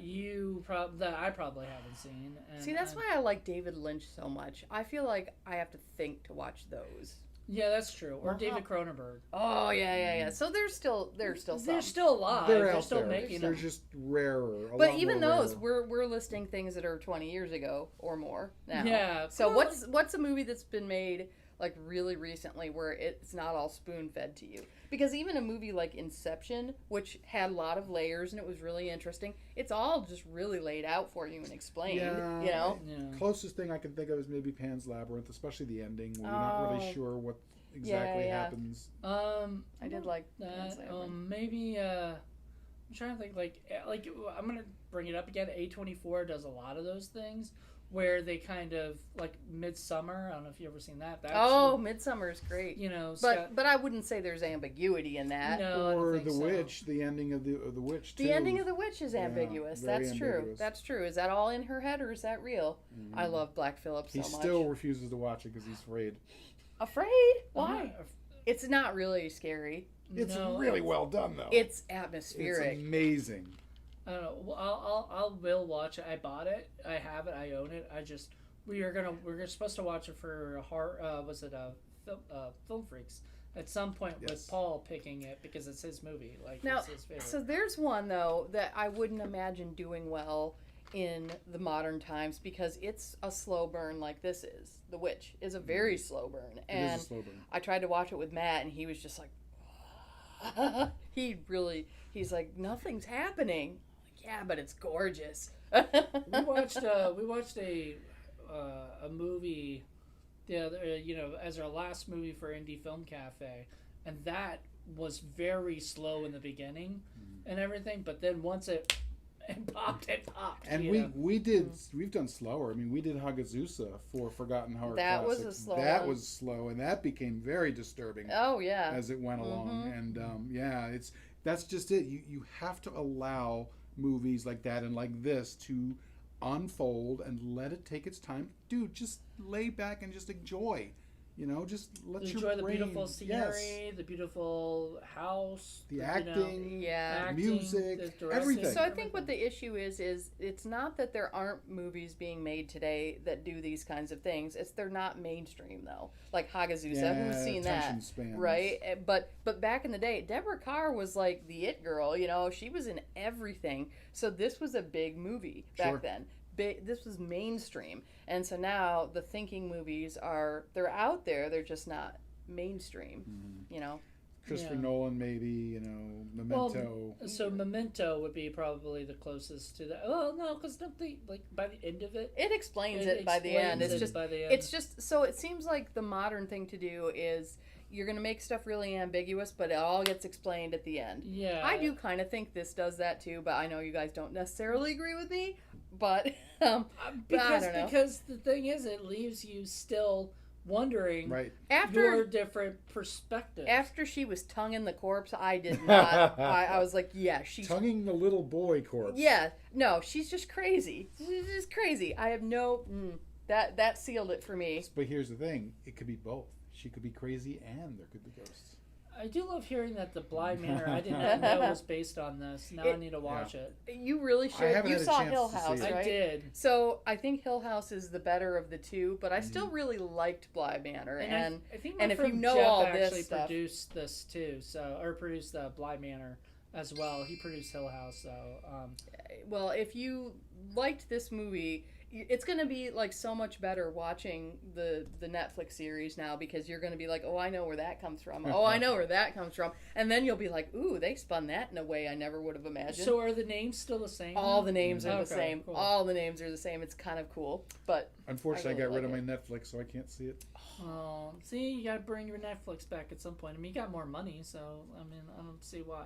that I probably haven't seen. And, See, that's why I like David Lynch so much. I feel like I have to think to watch those. Yeah, that's true. Or Uh-huh. David Cronenberg. Oh yeah. So there's still some. They're still alive. They're They're out still there. making They're them. just rarer. But even those, we're listing things that are 20 years ago or more now. Yeah. So well, what's a movie that's been made like really recently where it's not all spoon fed to you? Because even a movie like Inception, which had a lot of layers and it was really interesting, it's all just really laid out for you and explained. Yeah. You know. Yeah. Closest thing I can think of is maybe Pan's Labyrinth, especially the ending. Where you're not really sure what exactly happens. I did like that. Pan's Labyrinth. Maybe. I'm trying to think. Like I'm gonna bring it up again. A24 does a lot of those things where they kind of like Midsummer. I don't know if you've ever seen that. Midsummer is great. You know, but I wouldn't say there's ambiguity in that. No, I don't Or think The so. Witch, the ending of the Witch too. The ending of The Witch is ambiguous. very That's true. ambiguous. That's true. Is that all in her head or is that real? I love Black Phillip so He much. still refuses to watch it because he's afraid. Afraid? Why? It's not really scary. It's really well done, though. It's atmospheric. It's amazing. I don't know. I will watch it. I bought it. I have it. I own it. We're supposed to watch it for Film Freaks at some point with Paul picking it because it's his movie. Like now, it's his favorite. So there's one though that I wouldn't imagine doing well in the modern times because it's a slow burn like this is. The Witch is a very slow burn, and it is a slow burn. I tried to watch it with Matt, and he was just like, he's like, nothing's happening. Yeah, but it's gorgeous. we watched a movie as our last movie for Indie Film Cafe, and that was very slow in the beginning and everything, but then once it popped. And we've done slower. I mean, we did Hagazusa for Forgotten Horror that Classics. Was a slow that one. was slow, and that became very disturbing. Oh yeah, as it went along, and that's just it. You have to allow movies like that and like this to unfold and let it take its time. Dude, just lay back and just enjoy. Just let enjoy your the brain, beautiful scenery, the beautiful house, the acting, music, the everything. So I think what the issue is it's not that there aren't movies being made today that do these kinds of things. It's they're not mainstream though. Like Hagazusa, who's seen that, spans. right? But back in the day, Deborah Carr was like the it girl. She was in everything. So this was a big movie back then. This was mainstream, and so now the thinking movies they're out there, they're just not mainstream. Christopher Nolan, maybe, Memento. Well, so Memento would be probably the closest to that. Well, no, because don't they, like, by the end of it? It explains it by the end. It's just, so it seems like the modern thing to do is you're going to make stuff really ambiguous, but it all gets explained at the end. Yeah. I do kind of think this does that too, but I know you guys don't necessarily agree with me, but because the thing is, it leaves you still wondering your different perspectives. After she was tonguing the corpse, I did not. I was like, yeah, she's tonguing the little boy corpse. Yeah, no, she's just crazy. She's just crazy. I have no that sealed it for me. But here's the thing: it could be both. She could be crazy, and there could be ghosts. I do love hearing that the Bly Manor, I did not know was based on this. Now I need to watch it. You really should. You saw Hill House, right? I did. So I think Hill House is the better of the two, but I still really liked Bly Manor. And I think if you know Jeff all actually this stuff, produced this too, or produced the Bly Manor as well. He produced Hill House, so. Well, if you liked this movie, it's going to be like so much better watching the Netflix series now, because you're going to be like, oh, I know where that comes from. Oh, I know where that comes from. And then you'll be like, ooh, they spun that in a way I never would have imagined. So are the names still the same? All the names are the same. Cool. All the names are the same. It's kind of cool. But unfortunately, I got rid of my Netflix, so I can't see it. Oh, see, you got to bring your Netflix back at some point. I mean, you got more money, so I mean, I don't see why.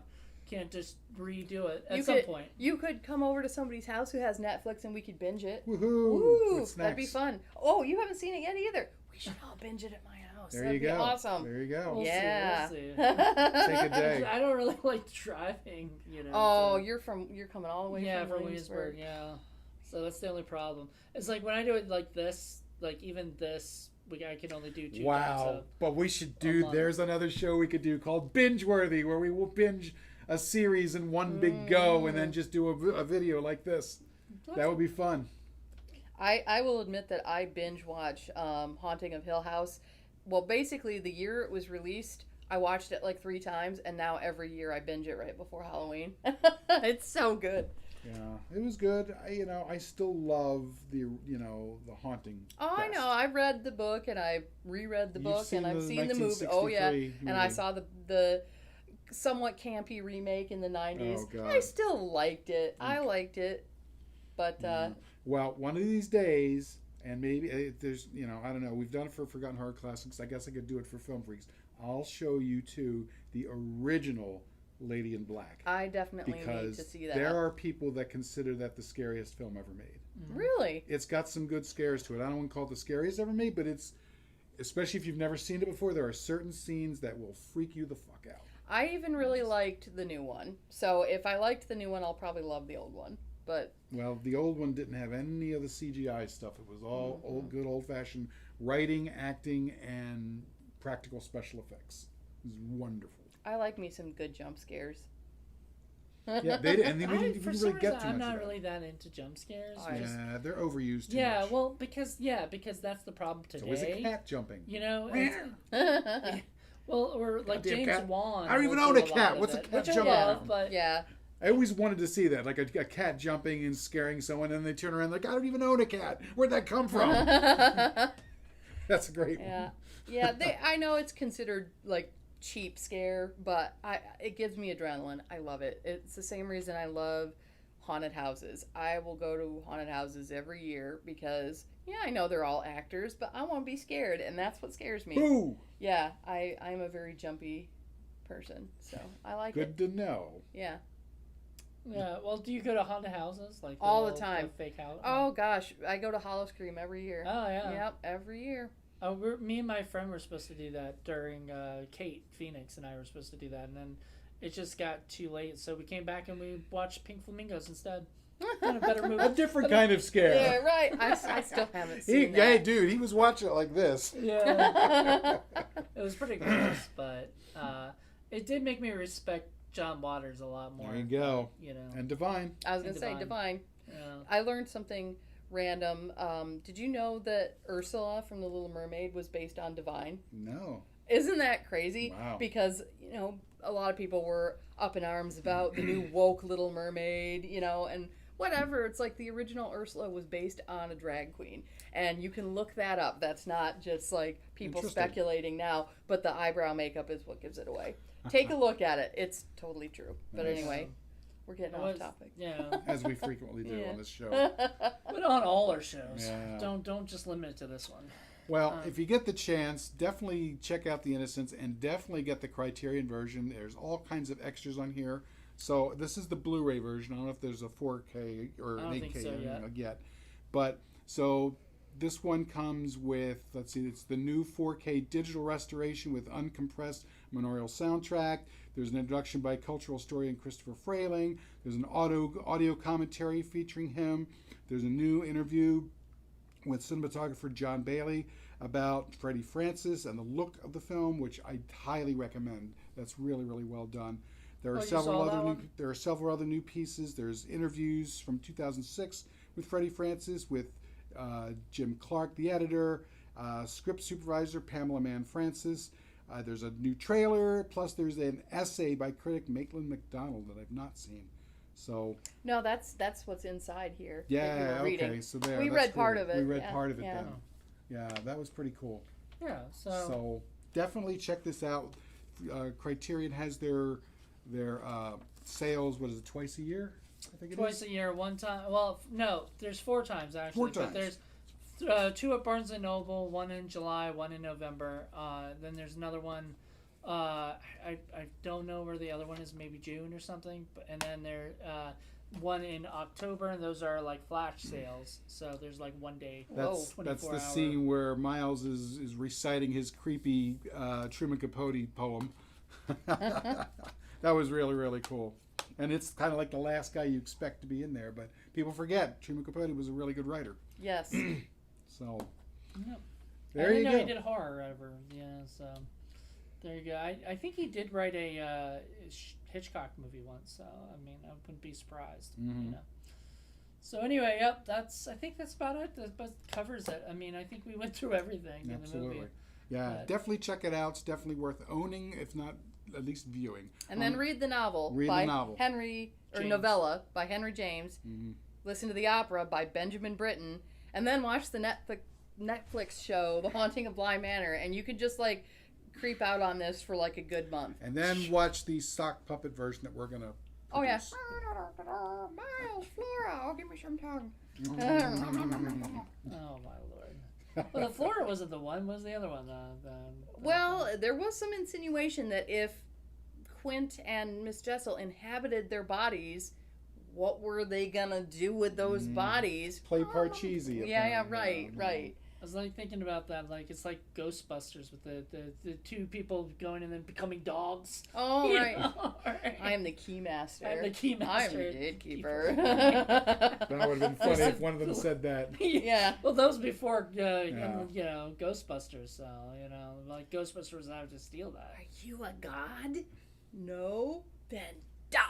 Can't just redo it at some point. You could come over to somebody's house who has Netflix and we could binge it. Woohoo! Woo! That'd be fun. Oh, you haven't seen it yet either. We should all binge it at my house. That'd be awesome. There you go. We'll yeah. See. Take a day. I don't really like driving, Oh, you're coming all the way from Williamsburg. Yeah. So that's the only problem. It's like when I do it like this, like even this, I can only do 2 times. But we should do. There's another show we could do called Binge Worthy, where we will binge a series in one big go and then just do a video like this. That would be fun. I will admit that I binge watch Haunting of Hill House. Well, basically the year it was released, I watched it like 3 times, and now every year I binge it right before Halloween. It's so good. Yeah, it was good. I still love the Haunting. Oh, best. I know. I read the book and I reread the book and I've seen the movie. Oh yeah, movie. And I saw the somewhat campy remake in the 90s. Oh, God. I still liked it. I liked it. But well, one of these days, and maybe there's I don't know, we've done it for Forgotten Horror Classics. I guess I could do it for Film Freaks. I'll show you too the original Lady in Black. I definitely need to see that. There are people that consider that the scariest film ever made. Really? It's got some good scares to it. I don't want to call it the scariest ever made, but it's, especially if you've never seen it before, there are certain scenes that will freak you the fuck out. I even really liked the new one. So if I liked the new one, I'll probably love the old one. But well, the old one didn't have any of the CGI stuff. It was all good old-fashioned writing, acting, and practical special effects. It was wonderful. I like me some good jump scares. Yeah, they didn't For really some get reason, too much I'm of not that. really that into jump scares. Yeah, they're overused too Yeah, much. well, because that's the problem today. So is a cat jumping? You know, well, or like Goddamn James cat. Wan. I don't even will own do a lot cat. of What's a it, cat which I jumping love, around? but Yeah. I always wanted to see that, like a cat jumping and scaring someone, and they turn around like, I don't even own a cat. Where'd that come from? That's a great one. Yeah. I know it's considered like cheap scare, but it gives me adrenaline. I love it. It's the same reason I love haunted houses. I will go to haunted houses every year because I know they're all actors, but I want to be scared, and that's what scares me. Boo! Yeah, I'm a very jumpy person, so I like it. Good to know. Yeah. Yeah, well, do you go to haunted houses like All the time? fake house? Oh gosh, I go to Hollow Scream every year. Oh yeah. Yep, every year. Oh, me and my friend were supposed to do that during Kate Phoenix and I were supposed to do that, and then it just got too late, so we came back and we watched Pink Flamingos instead. Kind of better movie. A different kind of scare. Yeah, right. I still haven't seen Hey, that. dude, he was watching it like this. Yeah. It was pretty gross, but it did make me respect John Waters a lot more. There you go. You know. And Divine. I was gonna say Divine. Yeah. I learned something random. Did you know that Ursula from The Little Mermaid was based on Divine? No. Isn't that crazy? Wow. Because, a lot of people were up in arms about the new woke Little Mermaid, and whatever. It's like the original Ursula was based on a drag queen. And you can look that up. That's not just like people speculating now, but the eyebrow makeup is what gives it away. Take a look at it. It's totally true. But Nice. anyway, we're getting off topic. Yeah. As we frequently do on this show. But on all our shows. Yeah. Don't just limit it to this one. Well, if you get the chance, definitely check out The Innocents and definitely get the Criterion version. There's all kinds of extras on here. So this is the Blu-ray version. I don't know if there's a 4K or an 8K yet. But so this one comes with, let's see, it's the new 4K digital restoration with uncompressed manorial soundtrack. There's an introduction by cultural historian Christopher Frayling. There's an audio commentary featuring him. There's a new interview with cinematographer John Bailey about Freddie Francis and the look of the film, which I highly recommend. That's really, really well done. There are several other new pieces. There's interviews from 2006 with Freddie Francis, with Jim Clark, the editor, script supervisor Pamela Mann Francis. There's a new trailer, plus there's an essay by critic Maitland McDonald that I've not seen. So no, that's what's inside here. Yeah, okay. Reading. So there. We read part of it. We read part of it then. Yeah, that was pretty cool. Yeah. So definitely check this out. Criterion has their sales. What is it? Twice a year? I think twice a year. One time. Well, no. There's 4 times actually. 4 times. But there's 2 at Barnes and Noble. 1 in July. 1 in November. Then there's another one. I don't know where the other one is. Maybe June or something. And then there 1 in October, and those are like flash sales. So there's like 1 day. That's the scene where Miles is reciting his creepy Truman Capote poem. That was really, really cool. And it's kind of like the last guy you expect to be in there, but people forget Truman Capote was a really good writer. Yes. So Yep. there you go. I didn't know he did horror ever. Yeah, so there you go. I think he did write a Hitchcock movie once, so I mean I wouldn't be surprised. Mm-hmm. So anyway, yep, I think that's about it. That covers it. I mean, I think we went through everything in the movie. Yeah, definitely check it out. It's definitely worth owning, if not at least viewing. And then read the novel novella by Henry James. Mm-hmm. Listen to the opera by Benjamin Britten, and then watch the Netflix show, The Haunting of Bly Manor, and you can just like creep out on this for like a good month. And then watch the sock puppet version that we're gonna produce. Oh yeah. Miles, Flora, give me some tongue. Oh my lord. Well, the Flora wasn't the one. Was the other one? Well, there was some insinuation that if Quint and Miss Jessel inhabited their bodies, what were they gonna do with those bodies? Play Parcheesi. Yeah, right. I was like thinking about that, like it's like Ghostbusters with the two people going and then becoming dogs. Oh, right. Right. I am the keymaster. I'm the keymaster. I'm the gatekeeper. That would have been funny if one of them said that. Yeah. Well, those before, Ghostbusters. So like Ghostbusters was out to steal that. Are you a god? No. Then die.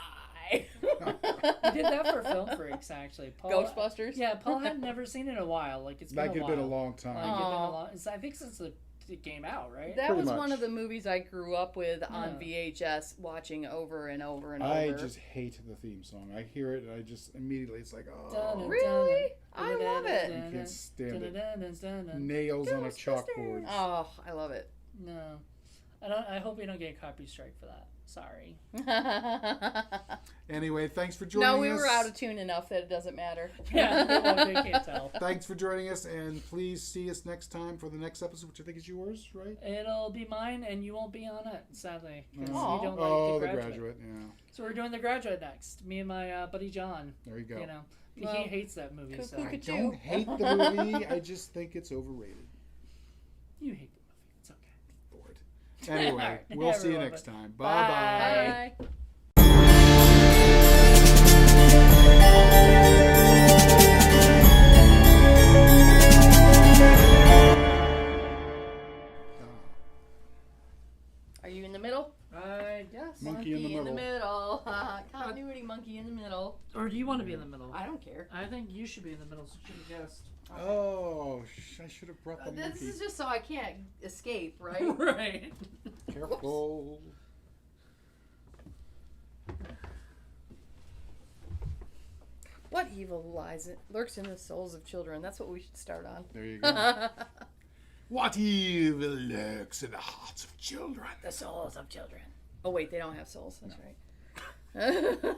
We did that for Film Freaks, actually. Paul, Ghostbusters? Yeah, Paul had never seen it in a while. Like it's been That a could while. have been a long time. Like, it'd been a long, I think since it came out, right? That Pretty was much. one of the movies I grew up with on VHS, watching over and over and over. I just hate the theme song. I hear it and I just immediately, it's like, oh, Really? I love it. I can't stand it. Nails on a chalkboard. Oh, I love it. No, I hope we don't get a copy strike for that. Sorry. Anyway, thanks for joining us. No, we were out of tune enough that it doesn't matter. Yeah, they can't tell. Thanks for joining us, and please see us next time for the next episode, which I think is yours, right? It'll be mine, and you won't be on it, sadly, because you Aw. don't like The The Graduate. Graduate, yeah. So we're doing The Graduate next. Me and my buddy John. There you go. Well, He hates that movie. So cuckoo. I don't hate the movie. I just think it's overrated. you hate the movie. It's okay. Bored. Anyway, Alright, we'll see you everyone. next time. Bye. Bye-bye. Bye. Are you in the middle? Yes. Monkey in the middle. middle. Continuity monkey in the middle. Or do you want to be in the middle? I don't care. I think you should be in the middle, so you should have guessed. Oh, I should have brought the This monkey. is just so I can't escape, right? Right. Careful. What evil lurks in the souls of children? That's what we should start on. There you go. What evil lurks in the hearts of children? The souls of children. Oh wait, they don't have souls. That's right.